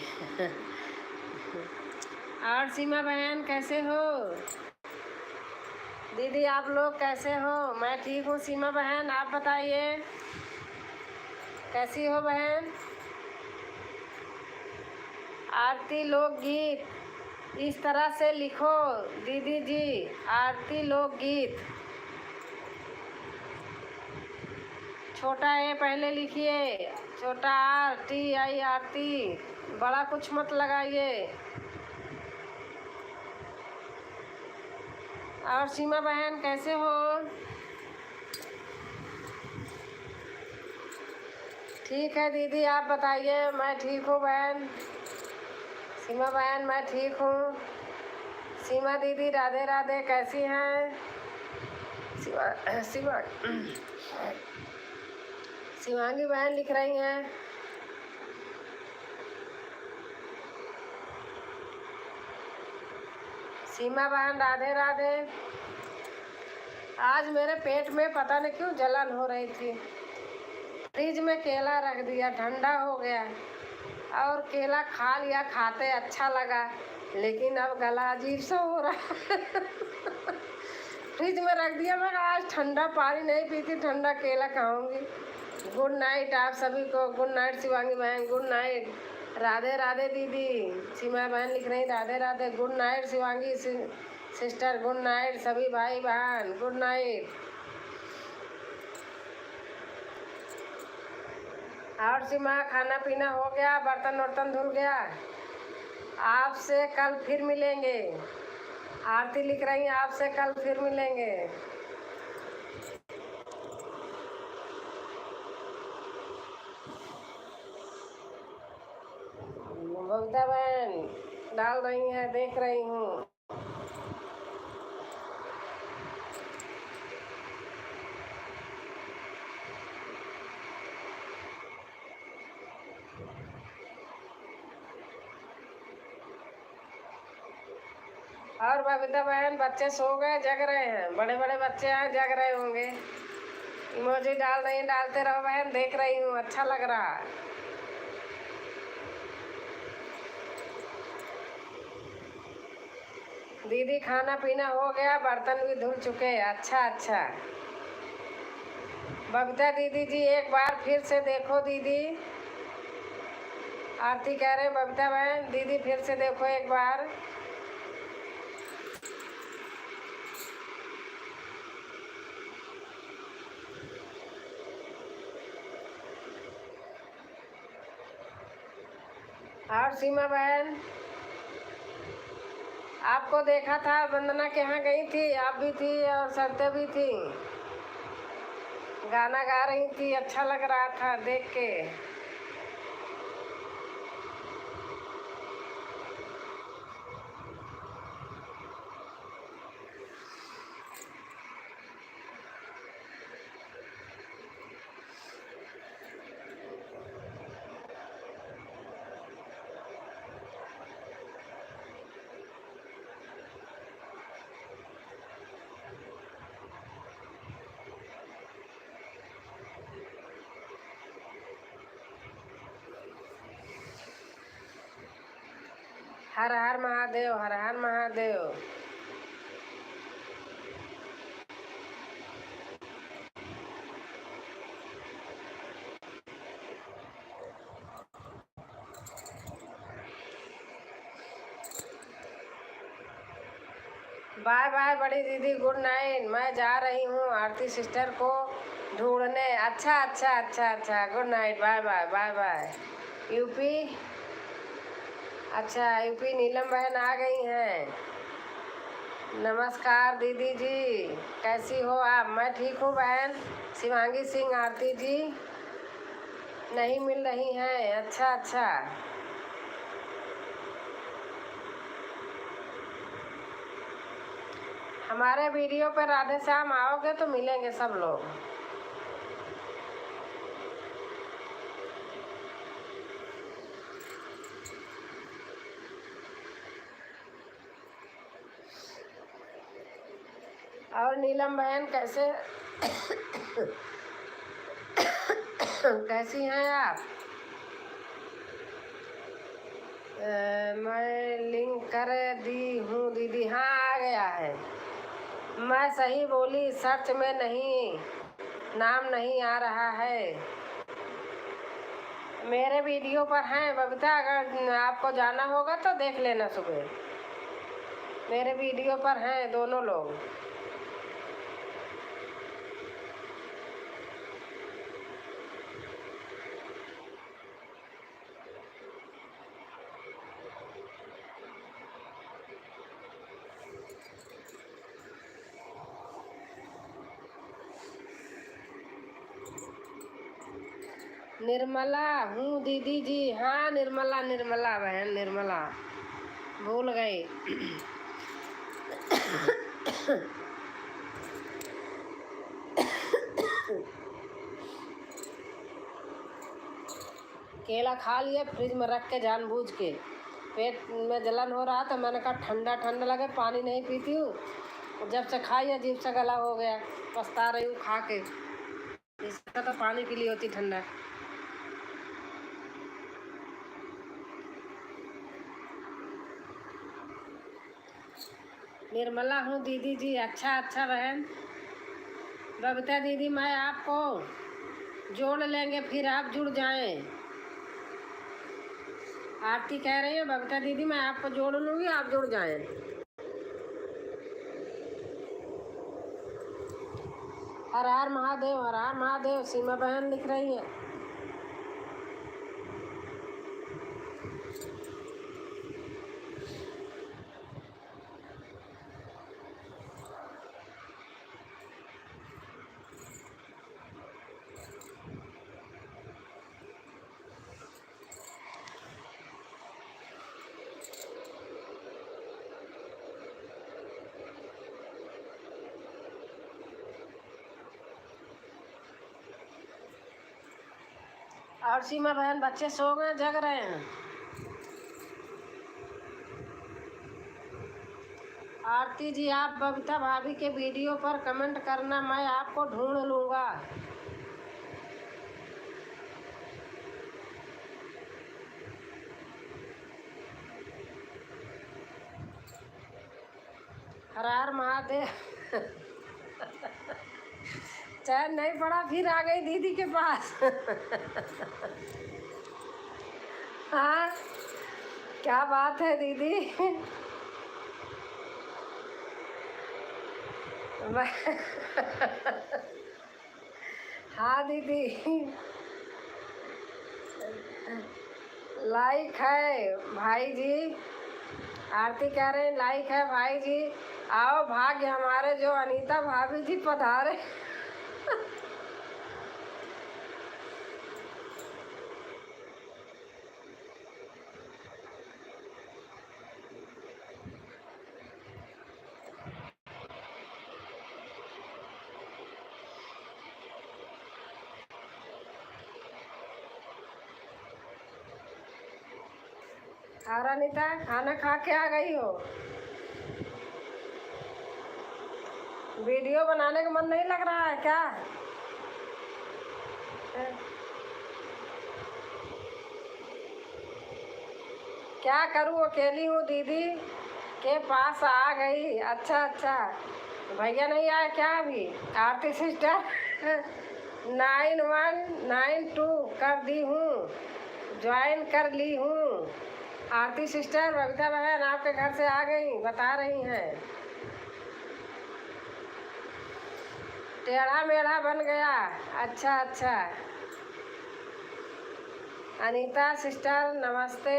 और सीमा बहन कैसे हो? दीदी आप लोग कैसे हो? मैं ठीक हूँ सीमा बहन, आप बताइए कैसी हो बहन? आरती लोकगीत इस तरह से लिखो दीदी जी, आरती लोकगीत। छोटा ए पहले लिखिए, छोटा RTI आरती, बड़ा कुछ मत लगाइए। और सीमा बहन कैसे हो? ठीक है दीदी आप बताइए। मैं ठीक हूँ बहन। सीमा बहन मैं ठीक हूँ। सीमा दीदी राधे राधे, कैसी हैं? सीमा सीमा शिवांगी बहन लिख रही हैं। सीमा बहन राधे राधे। आज मेरे पेट में पता नहीं क्यों जलन हो रही थी। फ्रिज में केला रख दिया, ठंडा हो गया और केला खा लिया। खाते अच्छा लगा लेकिन अब गला अजीब सा हो रहा है। फ्रिज में रख दिया। मैं आज ठंडा पानी नहीं पीती, ठंडा केला खाऊंगी। गुड नाइट आप सभी को। गुड नाइट शिवांगी बहन, गुड नाइट। राधे राधे दीदी। सीमा बहन लिख रही Radhe Radhe. Good night Shivangi sister, good night सभी भाई बहन, गुड नाइट। और सीमा खाना पीना हो गया, बर्तन वर्तन धुल गया? आपसे कल फिर मिलेंगे। आरती लिख रही हैं आपसे कल फिर मिलेंगे। बबीता बहन डाल रही हैं, देख रही हूँ। और बबीता बहन बच्चे सो गए, जग रहे हैं? बड़े बड़े बच्चे हैं, जग रहे होंगे। इमोजी डाल रही, डालते रहो बहन, देख रही हूँ, अच्छा लग रहा है। दीदी खाना पीना हो गया, बर्तन भी धुल चुके। अच्छा अच्छा। बबीता दीदी जी एक बार फिर से देखो दीदी। आरती कह रहे हैं बबीता बहन दीदी फिर से देखो एक बार। और सीमा बहन आपको देखा था, वंदना के यहाँ गई थी, आप भी थी और सरते भी थी, गाना गा रही थी, अच्छा लग रहा था देख के। हर हर महादेव, हर हर महादेव। बाय बाय बड़ी दीदी, गुड नाइट। मैं जा रही हूँ आरती सिस्टर को ढूंढने। अच्छा अच्छा अच्छा अच्छा, good night, bye bye bye bye. UP, अच्छा यूपी नीलम बहन आ गई हैं। नमस्कार दीदी जी, कैसी हो आप? मैं ठीक हूँ बहन। शिवांगी सिंह आरती जी नहीं मिल रही हैं। अच्छा अच्छा। हमारे वीडियो पर राधे श्याम आओगे तो मिलेंगे सब लोग। और नीलम बहन कैसे कैसी हैं आप? मैं लिंक कर दी हूँ दीदी। हाँ, आ गया है। मैं सही बोली, सर्च में नहीं, नाम नहीं आ रहा है। मेरे वीडियो पर हैं बबीता, अगर आपको जाना होगा तो देख लेना सुबह। मेरे वीडियो पर हैं दोनों लोग। निर्मला हूँ दीदी जी। हाँ, निर्मला निर्मला बहन, निर्मला भूल गई। केला खा लिए फ्रिज में रख के जानबूझ के। पेट में जलन हो रहा था, मैंने कहा ठंडा ठंडा लगे, पानी नहीं पीती हूँ। जब से खाई अजीब सा गला हो गया, पछता रही हूँ खा के। इसका तो पानी पी ली होती ठंडा। निर्मला हूँ दीदी जी। अच्छा अच्छा बहन। बबीता दीदी मैं आपको जोड़ लेंगे, फिर आप जुड़ जाएं। आरती कह रही है बबीता दीदी मैं आपको जोड़ लूँगी, आप जुड़ जाएं। हर हर महादेव, हर हर महादेव। सीमा बहन लिख रही है। और सीमा बहन बच्चे सो गए, जग रहे हैं? आरती जी आप बबीता भाभी के वीडियो पर कमेंट करना, मैं आपको ढूंढ लूँगा। हर हर महादेव। चैन नहीं पड़ा, फिर आ गई दीदी के पास। हाँ, क्या बात है दीदी। हाँ दीदी, लाइक है भाई जी। आरती कह रहे हैं लाइक है भाई जी। आओ, भाग्य हमारे जो अनीता भाभी जी पधारे। और अनीता खाना खा के आ गई हो? वीडियो बनाने का मन नहीं लग रहा है क्या? क्या करूँ, अकेली हूँ दीदी के पास आ गई। अच्छा अच्छा, भैया नहीं आए क्या अभी? आरती सिस्टर 9192 कर दी हूँ, ज्वाइन कर ली हूँ। आरती सिस्टर बबीता बहन आपके घर से आ गई, बता रही हैं। टेढ़ा मेढ़ा बन गया। अच्छा अच्छा। अनीता सिस्टर नमस्ते।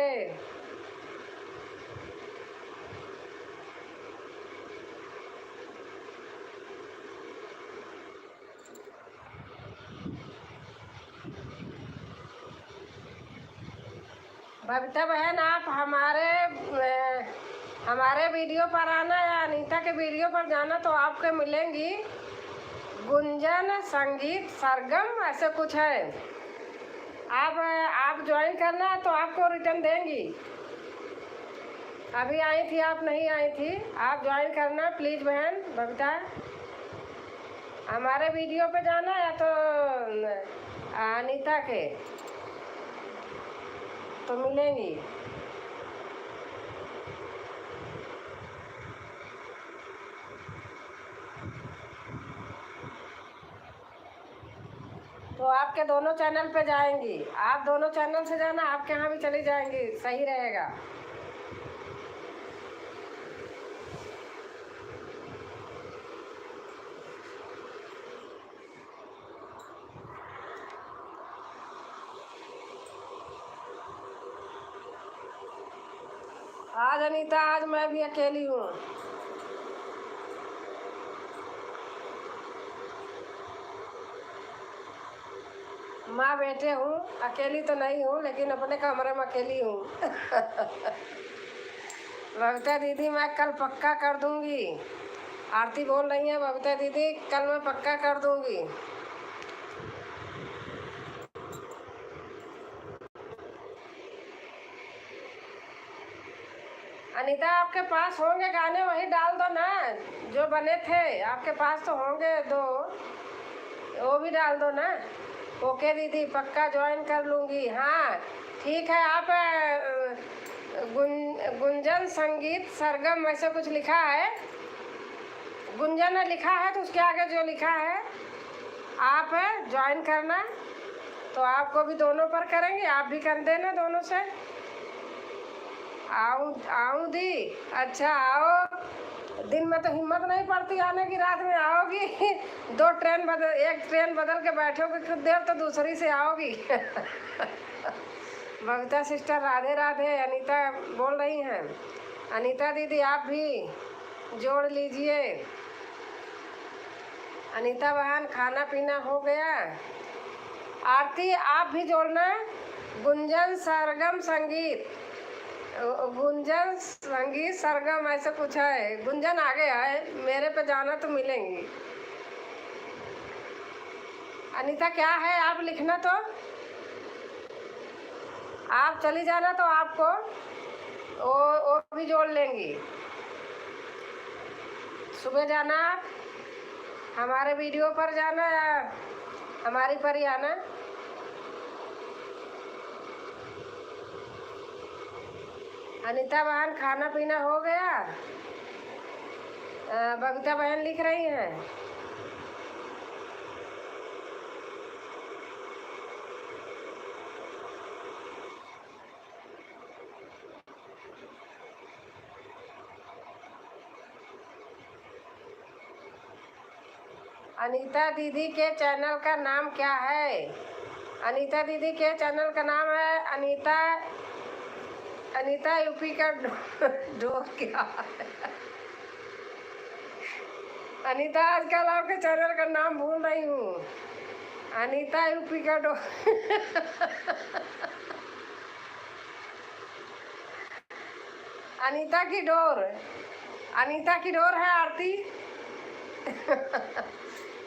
बबीता बहन आप हमारे हमारे वीडियो पर आना या अनीता के वीडियो पर जाना तो आपके मिलेंगी गुंजन संगीत सरगम ऐसे कुछ है। आप ज्वाइन करना तो आपको रिटर्न देंगी। अभी आई थी, आप नहीं आई थी, आप ज्वाइन करना प्लीज़ बहन बबीता। हमारे वीडियो पे जाना या तो अनीता के तो मिलेंगी। तो आपके दोनों चैनल पे जाएंगी, आप दोनों चैनल से जाना, आपके यहाँ भी चली जाएंगी, सही रहेगा। आज अनीता, आज मैं भी अकेली हूँ। माँ बेटे हूँ, अकेली तो नहीं हूँ, लेकिन अपने कमरे में अकेली हूँ। बबीता दीदी मैं कल पक्का कर दूँगी। आरती बोल रही है बबीता दीदी कल मैं पक्का कर दूँगी। अनीता आपके पास होंगे गाने, वही डाल दो ना जो बने थे, आपके पास तो होंगे दो, वो भी डाल दो ना। ओके दीदी पक्का ज्वाइन कर लूँगी। हाँ ठीक है। आप गुंजन संगीत सरगम ऐसे कुछ लिखा है, गुंजन लिखा है तो उसके आगे जो लिखा है आप ज्वाइन करना, तो आपको भी दोनों पर करेंगे, आप भी कर देना दोनों से। आऊँ दी, अच्छा आओ। दिन में तो हिम्मत नहीं पड़ती आने की, रात में आओगी। एक ट्रेन बदल के बैठोगे कुछ देर तो दूसरी से आओगी। बबीता सिस्टर राधे राधे। अनीता बोल रही हैं, अनीता दीदी आप भी जोड़ लीजिए। अनीता बहन खाना पीना हो गया। आरती आप भी जोड़ना। गुंजन सरगम संगीत, गुंजन संगीत सरगम ऐसे कुछ है। गुंजन आगे है, मेरे पे जाना तो मिलेंगी। अनीता क्या है आप लिखना, तो आप चली जाना तो आपको वो भी जोड़ लेंगी। सुबह जाना आप, हमारे वीडियो पर जाना या हमारी पर ही आना। अनीता बहन खाना पीना हो गया। बबीता बहन लिख रही हैं। अनीता दीदी के चैनल का नाम क्या है? अनीता दीदी के चैनल का नाम है अनीता यूपी का डोर क्या है? अनीता आजकल आपके चैनल का नाम भूल रही हूँ। अनीता यूपी का डोर। अनीता की डोर, अनीता की डोर है आरती।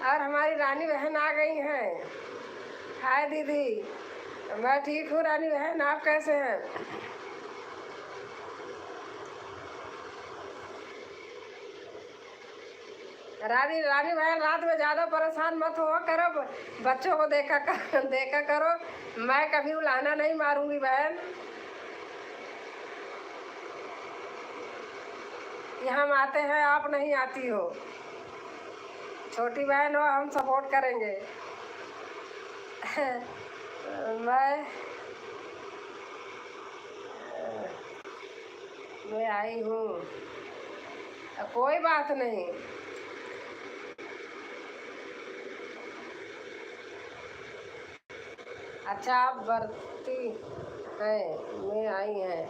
और हमारी रानी बहन आ गई हैं। हाय दीदी, मैं ठीक हूँ रानी बहन, आप कैसे हैं? रानी बहन रात में ज़्यादा परेशान मत हो करो, बच्चों को देखा करो। मैं कभी उलाहना नहीं मारूंगी बहन। यहाँ हम आते हैं, आप नहीं आती हो। छोटी बहन हो, हम सपोर्ट करेंगे। मैं आई हूँ, कोई बात नहीं। अच्छा आप बरती हैं, मैं आई हैं।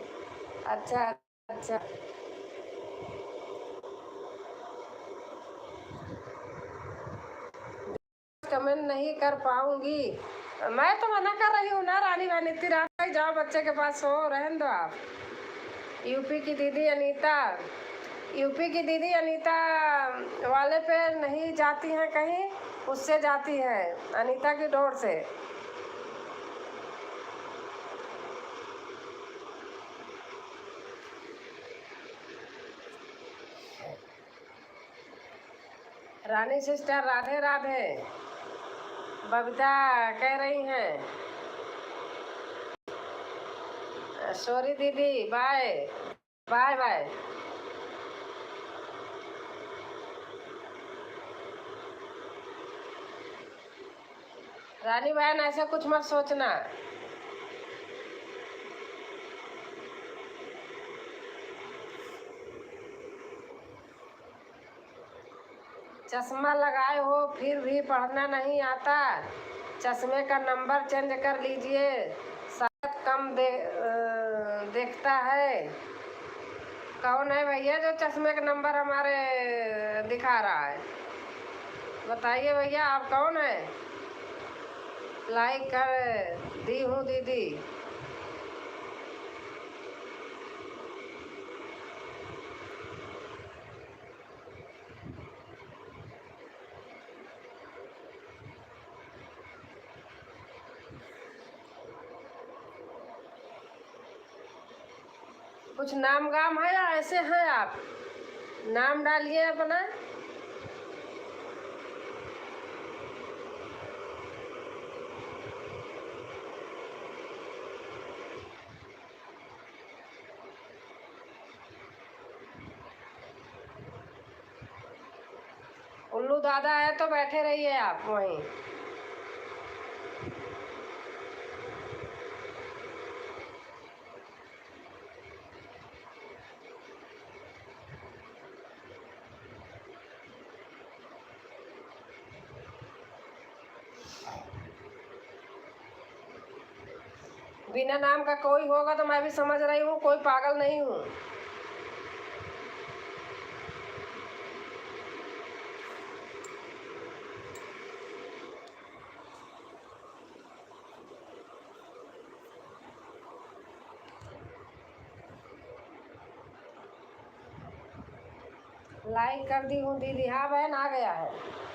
अच्छा अच्छा, कमेंट नहीं कर पाऊंगी। मैं तो मना कर रही हूँ ना रानी बहन, इतनी रात तक जाओ बच्चे के पास, सो रहने दो आप। यूपी की दीदी अनीता, यूपी की दीदी अनीता वाले पे नहीं जाती हैं कहीं, उससे जाती हैं अनीता की डोर से। रानी सिस्टर राधे राधे। बबीता कह रही हैं सॉरी दीदी, बाय बाय बाय। रानी बहन ऐसा कुछ मत सोचना। चश्मा लगाए हो फिर भी पढ़ना नहीं आता, चश्मे का नंबर चेंज कर लीजिए, शायद कम देखता है। कौन है भैया जो चश्मे का नंबर हमारे दिखा रहा है? बताइए भैया आप कौन है? लाइक कर दी हूँ दीदी। कुछ नाम गाम है या ऐसे हैं आप? नाम डालिए अपना। उल्लू दादा है तो बैठे रहिए आप वहीं। बिना नाम का कोई होगा तो मैं भी समझ रही हूँ, कोई पागल नहीं हूँ। लाइक कर दी हूँ दीदी। हाँ बहन आ गया है।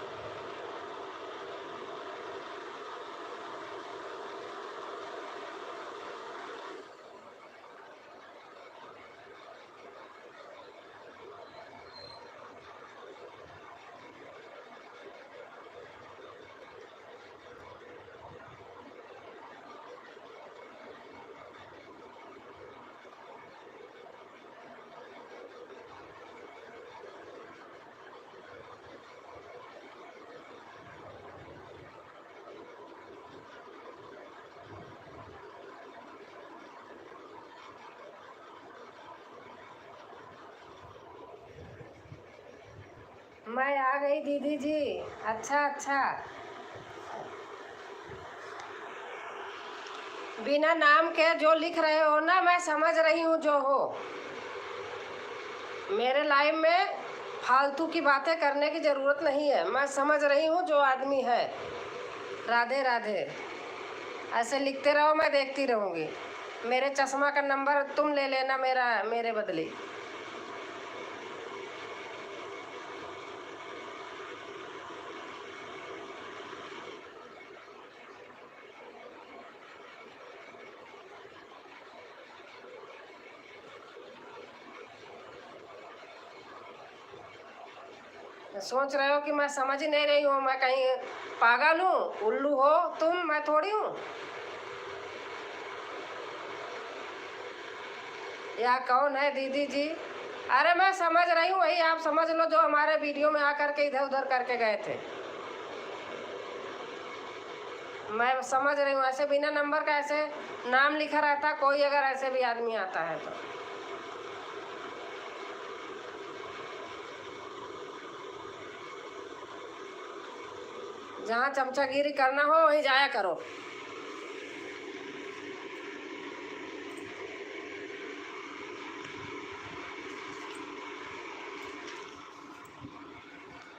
मैं आ गई दीदी जी। अच्छा अच्छा, बिना नाम के जो लिख रहे हो ना, मैं समझ रही हूँ जो हो। मेरे लाइफ में फालतू की बातें करने की ज़रूरत नहीं है, मैं समझ रही हूँ जो आदमी है। राधे राधे। ऐसे लिखते रहो, मैं देखती रहूँगी। मेरे चश्मा का नंबर तुम ले लेना मेरे बदले। सोच रहे हो कि मैं समझ ही नहीं रही हूँ, मैं कहीं पागल हूँ? उल्लू हो तुम, मैं थोड़ी हूँ। या कौन है दीदी जी? अरे मैं समझ रही हूँ, वही आप समझ लो जो हमारे वीडियो में आकर के इधर उधर करके गए थे। मैं समझ रही हूँ, ऐसे बिना नंबर का ऐसे नाम लिखा रहता कोई, अगर ऐसे भी आदमी आता है तो। जहाँ चमचागिरी करना हो वहीं जाया करो।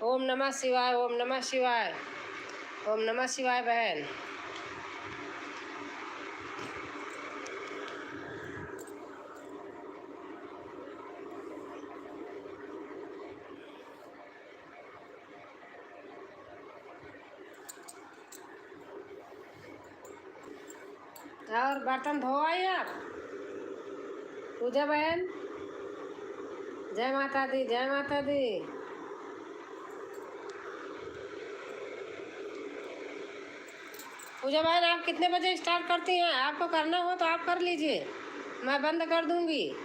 ओम नमः शिवाय, ओम नमः शिवाय, ओम नमः शिवाय बहन। और बर्तन धो आए आप? पूजा बहन, जय माता दी, जय माता दी। पूजा बहन, आप कितने बजे स्टार्ट करती हैं? आपको करना हो तो आप कर लीजिए, मैं बंद कर दूंगी।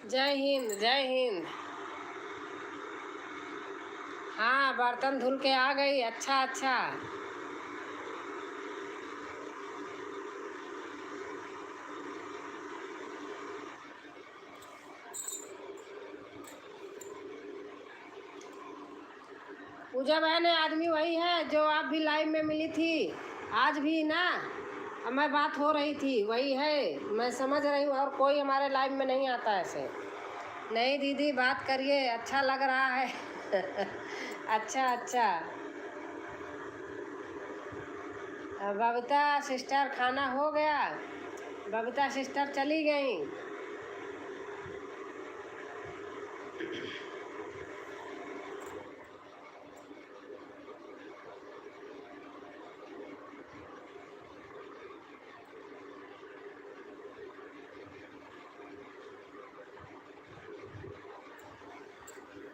जय हिंद, जय हिंद। हाँ, बर्तन धुल के आ गई। अच्छा अच्छा। पूजा बहन, आदमी वही है जो आप भी लाइव में मिली थी आज भी ना, हमें बात हो रही थी, वही है, मैं समझ रही हूँ। और कोई हमारे लाइव में नहीं आता ऐसे। नहीं दीदी, बात करिए, अच्छा लग रहा है। अच्छा अच्छा। बबीता सिस्टर, खाना हो गया? बबीता सिस्टर चली गई।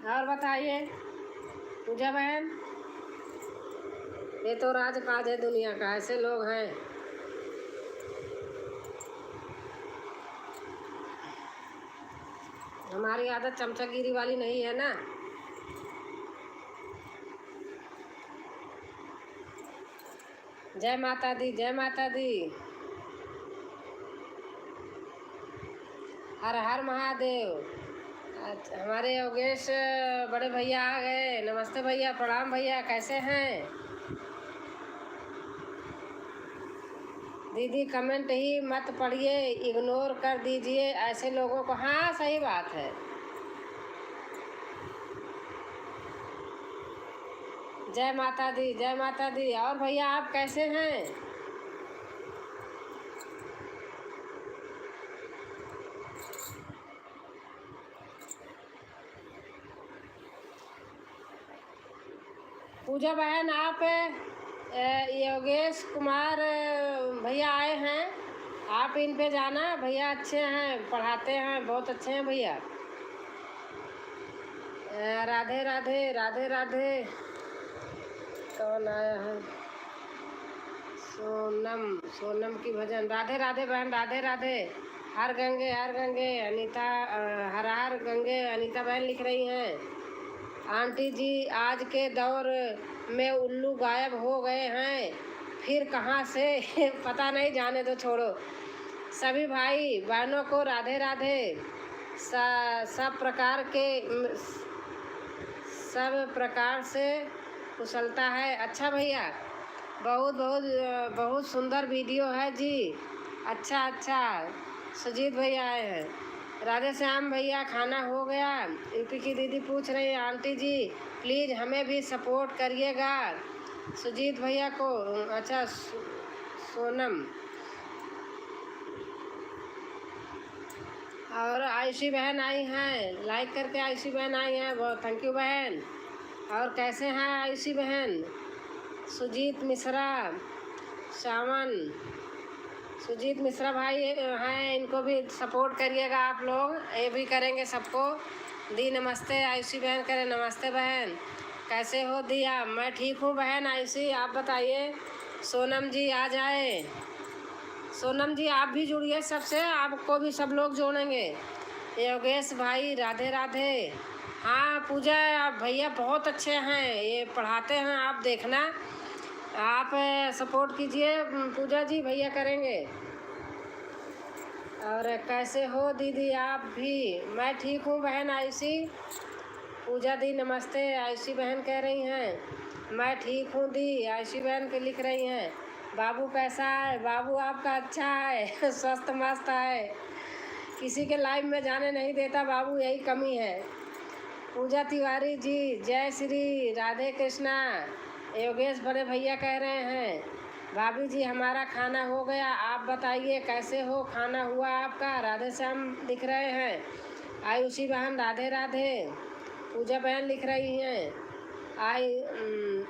और बताइए पूजा बहन, ये तो राज काज है दुनिया का, ऐसे लोग हैं। हमारी आदत चमचागिरी वाली नहीं है ना। जय माता दी, जय माता दी। हर हर महादेव। हमारे योगेश बड़े भैया आ गए। नमस्ते भैया, प्रणाम भैया, कैसे हैं? दीदी कमेंट ही मत पढ़िए, इग्नोर कर दीजिए ऐसे लोगों को। हाँ, सही बात है। जय माता दी, जय माता दी। और भैया आप कैसे हैं? पूजा बहन, आप योगेश कुमार भैया आए हैं, आप इन पे जाना। भैया अच्छे हैं, पढ़ाते हैं, बहुत अच्छे हैं भैया। राधे राधे, राधे राधे। कौन आया है? सोनम, सोनम की भजन। राधे राधे बहन, राधे राधे। हर गंगे, हर गंगे। अनीता, हर हर गंगे, अनीता बहन लिख रही हैं। आंटी जी, आज के दौर में उल्लू गायब हो गए हैं, फिर कहाँ से? पता नहीं, जाने दो, छोड़ो। सभी भाई बहनों को राधे राधे। सब प्रकार के, सब प्रकार से कुशलता है। अच्छा भैया, बहुत बहुत बहुत सुंदर वीडियो है जी। अच्छा अच्छा। सुजीत भैया आए हैं। राधे श्याम भैया, खाना हो गया? यूपी की दीदी पूछ रही है, आंटी जी प्लीज़ हमें भी सपोर्ट करिएगा सुजीत भैया को। अच्छा, सोनम और आयुषी बहन आई हैं, लाइक करके आयुषी बहन आई हैं, बहुत थैंक यू बहन। और कैसे हैं आयुषी बहन? सुजीत मिश्रा, सावन, सुजीत मिश्रा भाई हैं, इनको भी सपोर्ट करिएगा आप लोग, ये भी करेंगे सबको। दी नमस्ते, आयुषी बहन करे नमस्ते बहन। कैसे हो दिया? मैं ठीक हूँ बहन आयुषी, आप बताइए। सोनम जी आ जाए। सोनम जी आप भी जुड़िए सबसे, आपको भी सब लोग जोड़ेंगे। योगेश भाई राधे राधे। हाँ पूजा, आप भैया बहुत अच्छे हैं, ये पढ़ाते हैं, आप देखना, आप सपोर्ट कीजिए पूजा जी, भैया करेंगे। और कैसे हो दीदी आप भी? मैं ठीक हूँ बहन आयुषी। पूजा दी नमस्ते, आयुषी बहन कह रही हैं। मैं ठीक हूँ दी, आयुषी बहन के लिख रही हैं। बाबू कैसा है? बाबू आपका अच्छा है। स्वस्थ मस्त है, किसी के लाइव में जाने नहीं देता बाबू, यही कमी है। पूजा तिवारी जी, जय श्री राधे कृष्णा। योगेश बड़े भैया कह रहे हैं। भाभी जी हमारा खाना हो गया, आप बताइए कैसे हो, खाना हुआ आपका? राधे श्याम लिख रहे हैं, आयुषी बहन राधे राधे, पूजा बहन लिख रही हैं,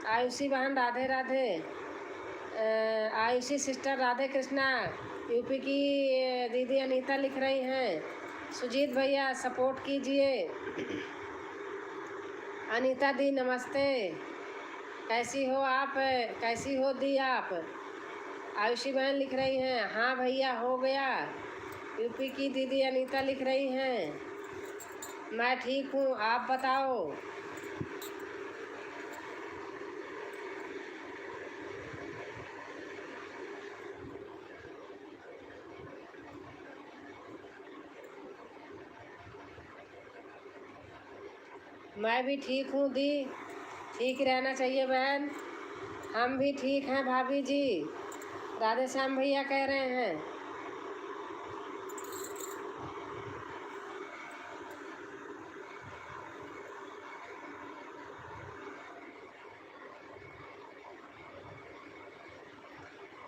आयुषी बहन राधे राधे, आयुषी सिस्टर राधे कृष्णा, यूपी की दीदी अनीता लिख रही हैं, सुजीत भैया सपोर्ट कीजिए, अनीता दी नमस्ते, कैसी हो आप, कैसी हो दी आप? आयुषी बहन लिख रही हैं हाँ भैया हो गया, यूपी की दीदी अनीता लिख रही हैं मैं ठीक हूँ, आप बताओ? मैं भी ठीक हूँ दी, ठीक रहना चाहिए बहन, हम भी ठीक हैं भाभी जी, राधे श्याम भैया कह रहे हैं।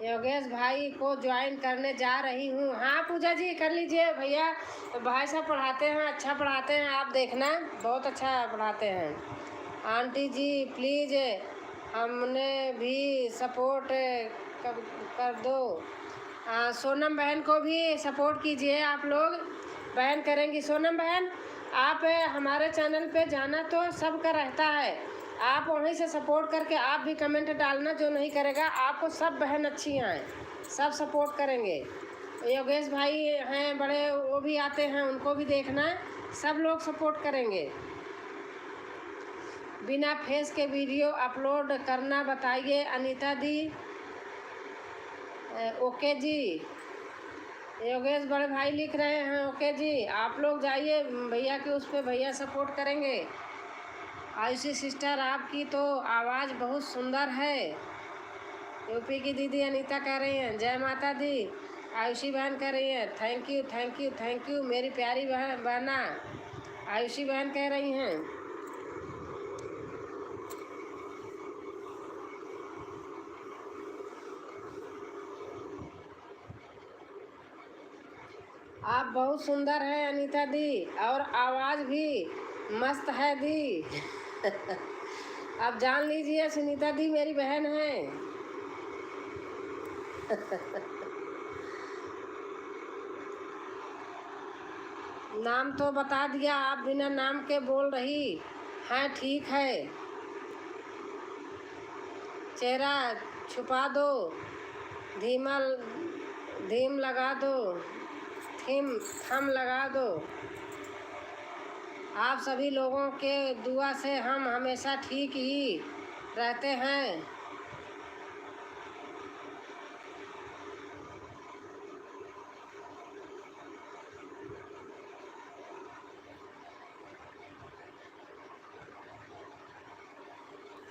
योगेश भाई को ज्वाइन करने जा रही हूँ। हाँ पूजा जी कर लीजिए भैया, भाई साहब पढ़ाते हैं, अच्छा पढ़ाते हैं, आप देखना बहुत अच्छा पढ़ाते हैं। आंटी जी प्लीज़ हमने भी सपोर्ट कर दो, सोनम बहन को भी सपोर्ट कीजिए आप लोग, बहन करेंगी। सोनम बहन आप हमारे चैनल पे जाना तो सबका रहता है, आप वहीं से सपोर्ट करके आप भी कमेंट डालना, जो नहीं करेगा आपको सब बहन अच्छी हैं, सब सपोर्ट करेंगे। योगेश भाई हैं बड़े, वो भी आते हैं, उनको भी देखना, सब लोग सपोर्ट करेंगे। बिना फेस के वीडियो अपलोड करना बताइए अनीता दी। ओके जी, योगेश बड़े भाई लिख रहे हैं ओके जी, आप लोग जाइए भैया के उस पर, भैया सपोर्ट करेंगे। आयुषी सिस्टर आपकी तो आवाज़ बहुत सुंदर है, यूपी की दीदी अनीता कह रही हैं जय माता दी, आयुषी बहन कह रही हैं thank you thank you thank you, मेरी प्यारी बहना आयुषी बहन कह रही हैं। आप बहुत सुंदर हैं अनीता दी, और आवाज़ भी मस्त है दी। आप जान लीजिए सुनीता दी मेरी बहन है। नाम तो बता दिया, आप बिना नाम के बोल रही हैं, ठीक है। चेहरा छुपा दो, धीम लगा दो, थम लगा दो, आप सभी लोगों के दुआ से हम हमेशा ठीक ही रहते हैं।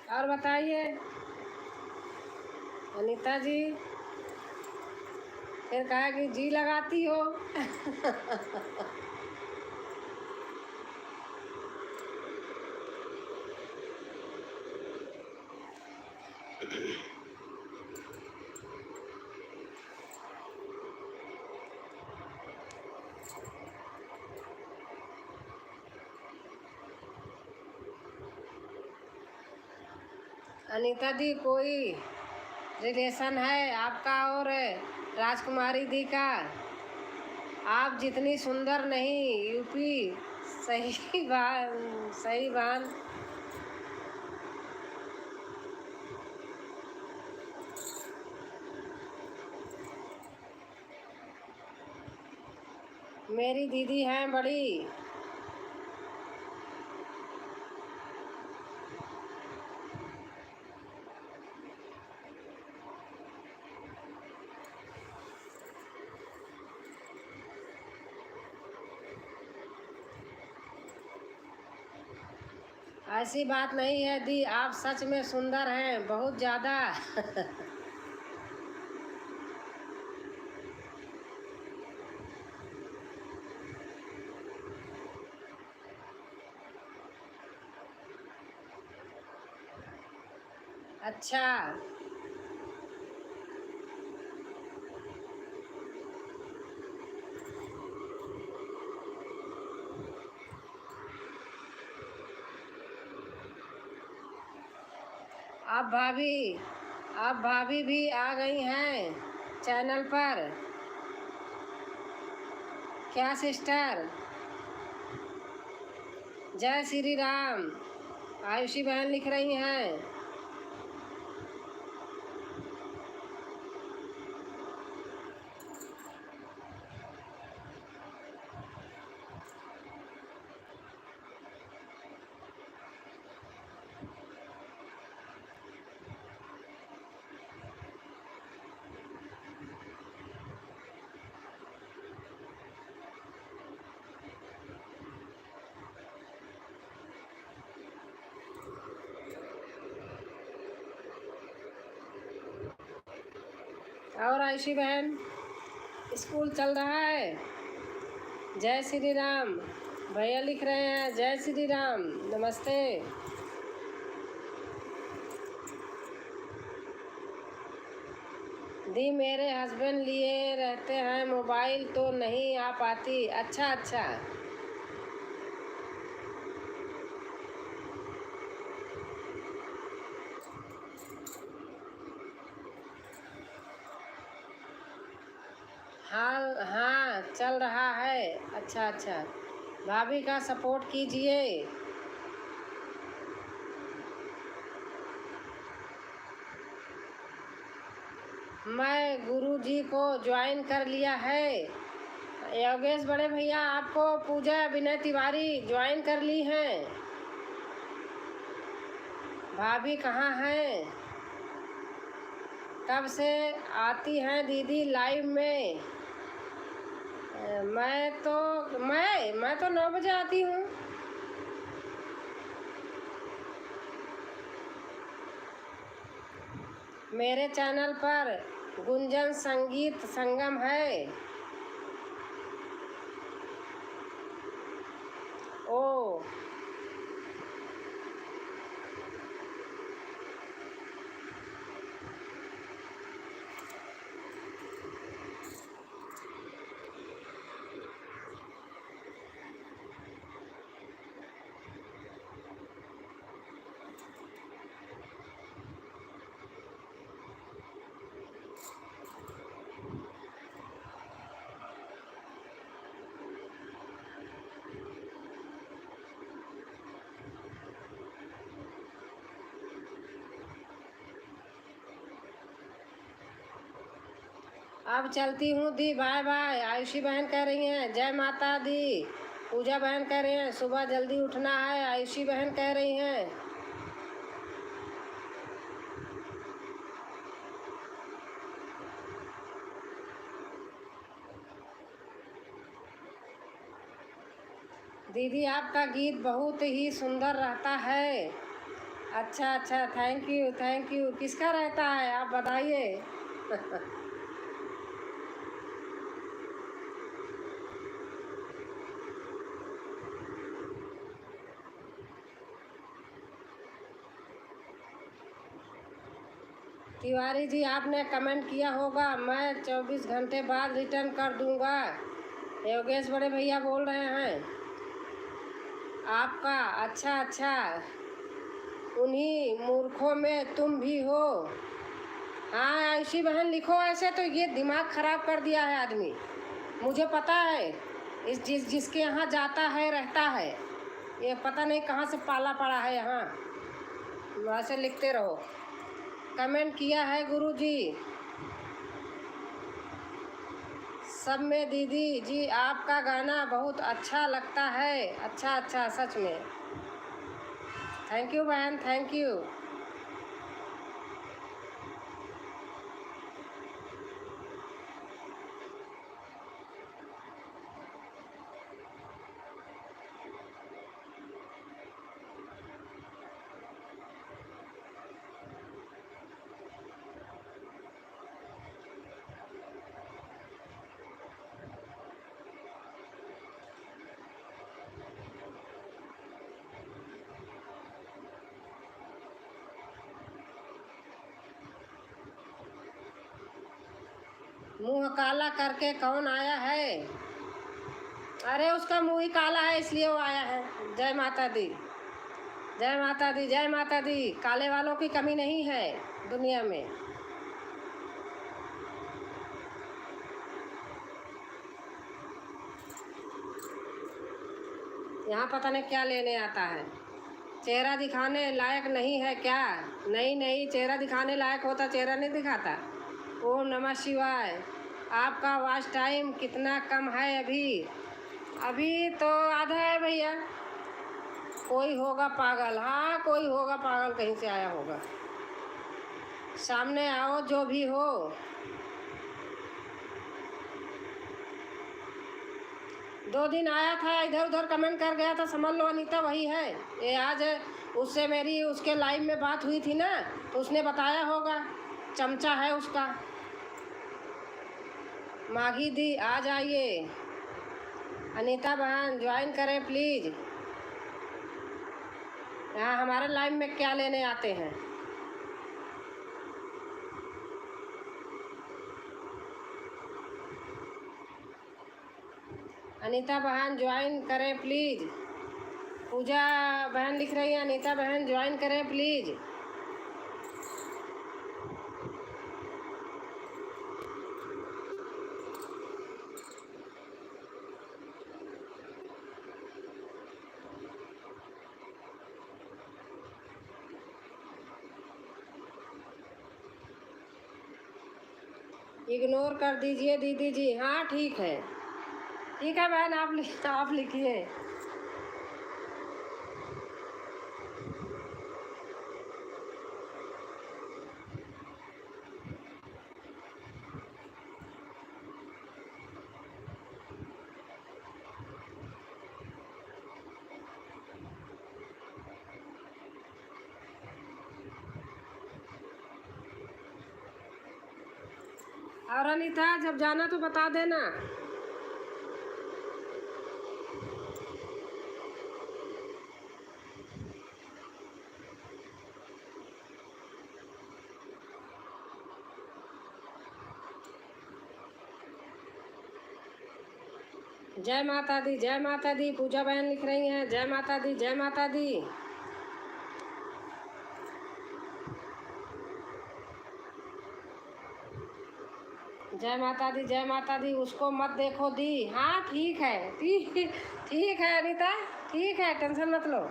और बताइए अनीता जी, फिर कहा कि जी लगाती हो। अनीता दी कोई रिलेशन है आपका और राजकुमारी दी का? आप जितनी सुंदर नहीं, यूपी सही बात, सही बात। मेरी दीदी हैं बड़ी। ऐसी बात नहीं है दी, आप सच में सुंदर हैं बहुत ज़्यादा। अच्छा अब भाभी अब भाभी भी आ गई हैं चैनल पर। क्या सिस्टर? जय श्री राम। आयुषी बहन लिख रही हैं। और आयुषी बहन स्कूल चल रहा है? जय श्री राम। भैया लिख रहे हैं जय श्री राम, नमस्ते। दी मेरे हस्बैंड लिए रहते हैं मोबाइल तो नहीं आ पाती। अच्छा अच्छा। हाँ हाँ चल रहा है। अच्छा अच्छा। भाभी का सपोर्ट कीजिए। मैं गुरुजी को ज्वाइन कर लिया है। योगेश बड़े भैया आपको पूजा विनय तिवारी ज्वाइन कर ली हैं। भाभी कहाँ हैं? कब से आती हैं दीदी लाइव में? मैं तो 9 बजे आती हूँ। मेरे चैनल पर गुंजन संगीत संगम है। ओ अब चलती हूँ दी, बाय बाय। आयुषी बहन कह रही हैं जय माता दी। पूजा बहन कह रही हैं सुबह जल्दी उठना है। आयुषी बहन कह रही हैं। दीदी आपका गीत बहुत ही सुंदर रहता है। अच्छा अच्छा, थैंक यू थैंक यू। किसका रहता है आप बताइए। तिवारी जी आपने कमेंट किया होगा, मैं 24 घंटे बाद रिटर्न कर दूंगा। योगेश बड़े भैया बोल रहे हैं आपका। अच्छा अच्छा, उन्हीं मूर्खों में तुम भी हो। हाँ आयुषी बहन लिखो ऐसे तो ये दिमाग खराब कर दिया है आदमी। मुझे पता है जिसके यहाँ जाता है रहता है। ये पता नहीं कहाँ से पाला पड़ा है यहाँ। वैसे लिखते रहो। कमेंट किया है गुरुजी सब में। दीदी जी आपका गाना बहुत अच्छा लगता है। अच्छा अच्छा, सच में थैंक यू बहन, थैंक यू। मुंह काला करके कौन आया है? अरे उसका मुंह ही काला है इसलिए वो आया है। जय माता दी। जय माता दी, जय माता दी। काले वालों की कमी नहीं है दुनिया में। यहाँ पता नहीं क्या लेने आता है। चेहरा दिखाने लायक नहीं है क्या? नहीं नहीं, चेहरा दिखाने लायक होता चेहरा नहीं दिखाता। ओम नमः शिवाय। आपका वॉच टाइम कितना कम है अभी? अभी तो आधा है भैया। कोई होगा पागल, हाँ कोई होगा पागल, कहीं से आया होगा। सामने आओ जो भी हो। दो दिन आया था, इधर उधर कमेंट कर गया था, समझ लो अनीता वही है ये। आज उससे मेरी उसके लाइव में बात हुई थी ना, तो उसने बताया होगा, चमचा है उसका। माघी दी आ जाइए। अनीता बहन ज्वाइन करें प्लीज़। यहाँ हमारे लाइव में क्या लेने आते हैं? अनीता बहन ज्वाइन करें प्लीज़। पूजा बहन लिख रही है, अनीता बहन ज्वाइन करें प्लीज़। इग्नोर कर दीजिए दीदी जी। हाँ ठीक है, ठीक है बहन, आप लिखिए। और अनीता जब जाना तो बता देना। जय माता दी, जय माता दी। पूजा बहन लिख रही हैं जय माता दी, जय माता दी। जय माता दी, जय माता दी। उसको मत देखो दी। हाँ ठीक है, ठीक है अनीता, ठीक है, टेंशन मत लो।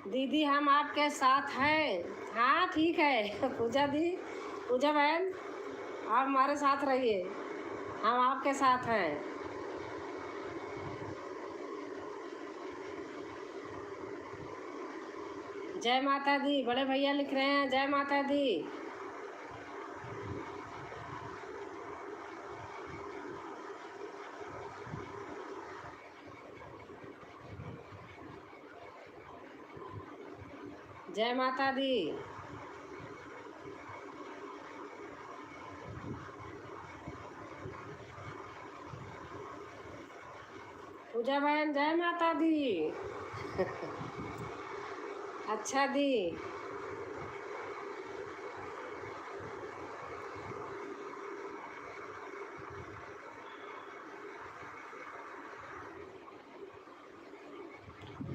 दीदी हम आपके साथ हैं। हाँ ठीक है पूजा दी, पूजा बहन आप हमारे साथ रहिए, हम आपके साथ हैं। जय माता दी। बड़े भैया लिख रहे हैं जय माता दी। जय माता दी। पूजा बहन जय माता दी अच्छा दी।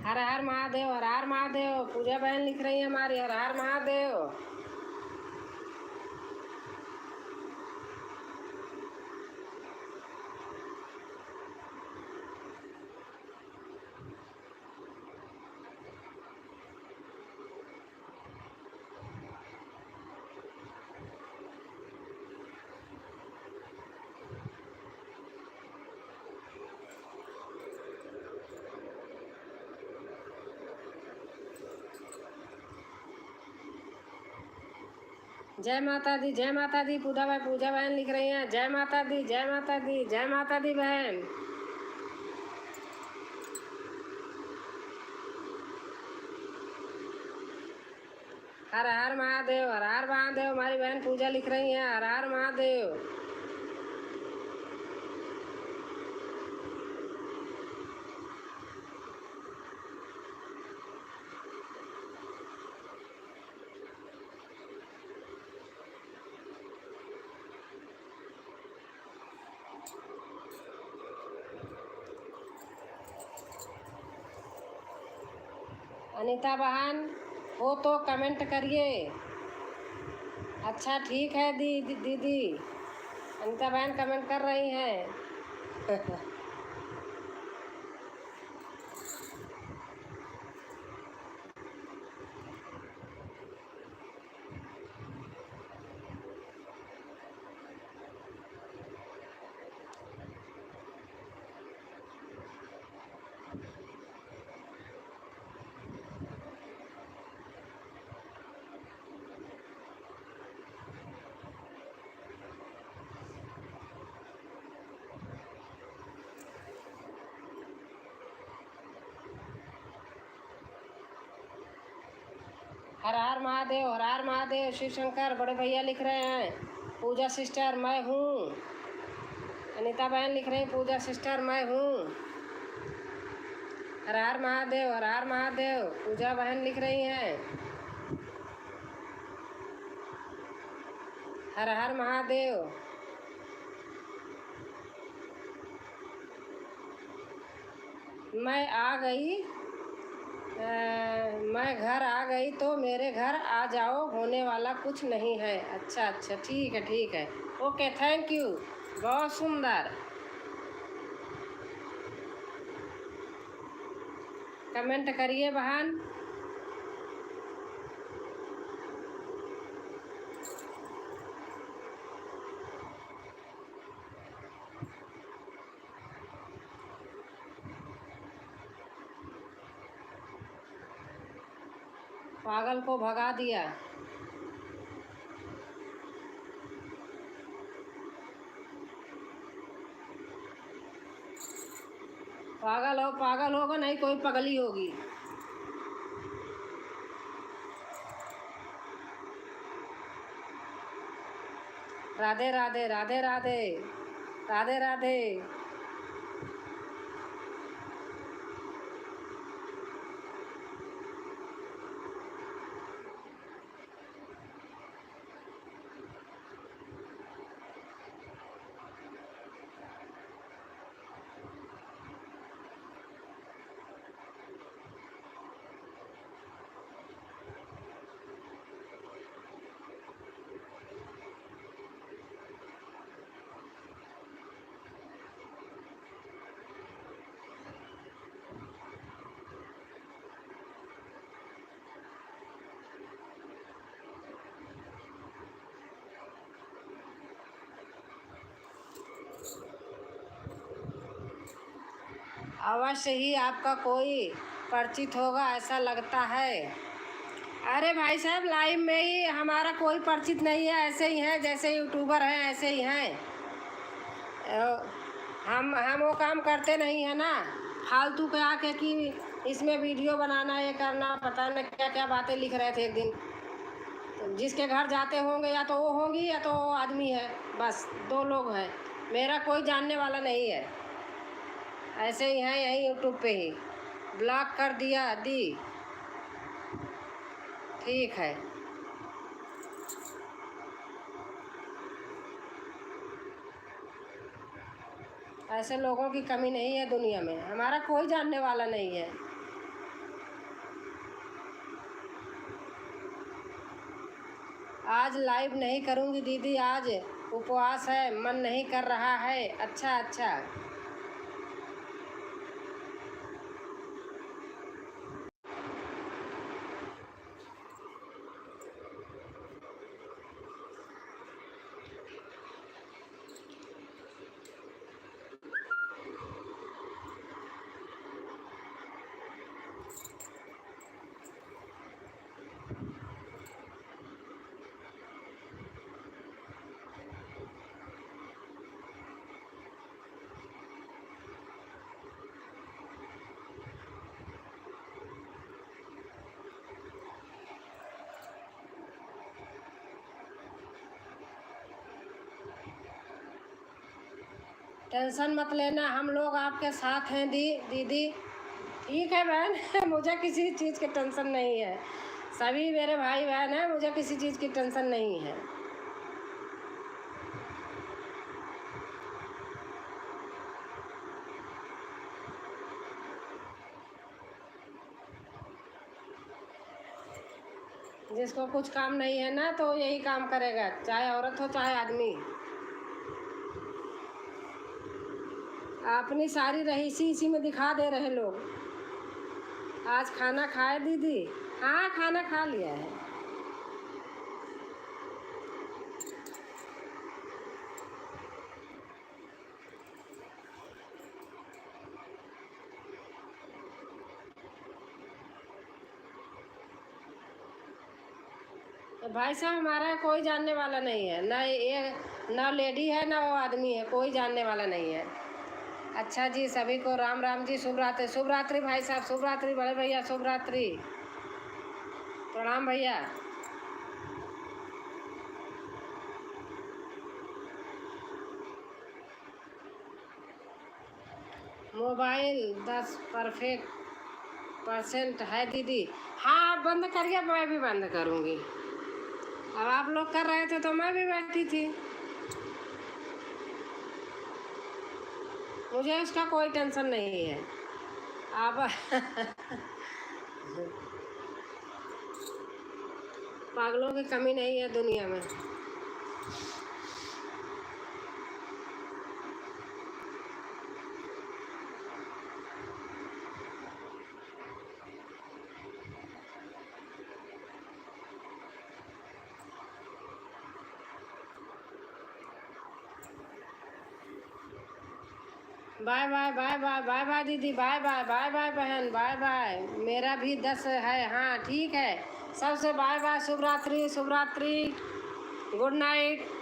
हर हर महादेव, हर हर महादेव। पूजा बहन लिख रही है हमारी हर हर महादेव। जय माता दी, जय माता दी। पूजा बहन लिख रही हैं जय माता दी, जय माता दी, जय माता दी बहन। हर हर महादेव, हर हर महादेव। हमारी बहन पूजा लिख रही हैं हर हर महादेव। अनीता बहन हो तो कमेंट करिए। अच्छा ठीक है दीदी। अनीता बहन कमेंट कर रही हैं। हर हर महादेव, हर हर महादेव। शिव शंकर बड़े भैया लिख रहे हैं। पूजा सिस्टर मैं हूँ। अनीता बहन लिख रही पूजा सिस्टर मैं हूँ। हर हर महादेव, हर हर महादेव। पूजा बहन लिख रही हैं हर हर महादेव। मैं आ गई, मैं घर आ गई तो मेरे घर आ जाओ, होने वाला कुछ नहीं है। अच्छा अच्छा ठीक है ठीक है। Okay thank you. बहुत सुंदर। कमेंट करिए बहन। पागल को भगा दिया। पागल होगा नहीं, कोई पगली होगी। राधे राधे राधे राधे राधे राधे। अवश्य ही आपका कोई परिचित होगा ऐसा लगता है। अरे भाई साहब लाइव में ही हमारा कोई परिचित नहीं है, ऐसे ही हैं जैसे यूट्यूबर हैं ऐसे ही हैं। हम वो काम करते नहीं है ना फालतू के आके कि इसमें वीडियो बनाना ये करना, पता नहीं क्या क्या बातें लिख रहे थे एक दिन। तो जिसके घर जाते होंगे या तो वो होंगी या तो वो आदमी है, बस दो लोग हैं। मेरा कोई जानने वाला नहीं है, ऐसे ही हैं यहीं यूट्यूब पे ही। ब्लॉक कर दिया दी। ठीक है। ऐसे लोगों की कमी नहीं है दुनिया में, हमारा कोई जानने वाला नहीं है। आज लाइव नहीं करूँगी दीदी, आज उपवास है, मन नहीं कर रहा है। अच्छा अच्छा। टेंशन मत लेना, हम लोग आपके साथ हैं दीदी। ठीक है बहन। मुझे किसी चीज़ की टेंशन नहीं है, सभी मेरे भाई बहन हैं, मुझे किसी चीज़ की टेंशन नहीं है। जिसको कुछ काम नहीं है ना तो यही काम करेगा, चाहे औरत हो चाहे आदमी। अपनी सारी रईसी इसी में दिखा दे रहे लोग। आज खाना खाए दीदी? हाँ खाना खा लिया है। तो भाई साहब हमारा कोई जानने वाला नहीं है, ना ये ना लेडी है ना वो आदमी है, कोई जानने वाला नहीं है। अच्छा जी, सभी को राम राम जी, शुभ रात्रि। शुभ रात्रि भाई साहब, शुभ रात्रि बड़े भैया, शुभ रात्रि। प्रणाम भैया। मोबाइल 10% है दीदी। हाँ आप बंद करिए, मैं भी बंद करूँगी। अब आप लोग कर रहे थे तो मैं भी बैठी थी, मुझे उसका कोई टेंशन नहीं है। आप पागलों की कमी नहीं है दुनिया में। Bye bye bye bye bye bye दीदी, बाय बाय बाय बाय बहन, बाय बाय। मेरा भी 10 है, हाँ ठीक है। सबसे बाय बाय, शुभ रात्रि, शुभ रात्रि, गुड नाइट।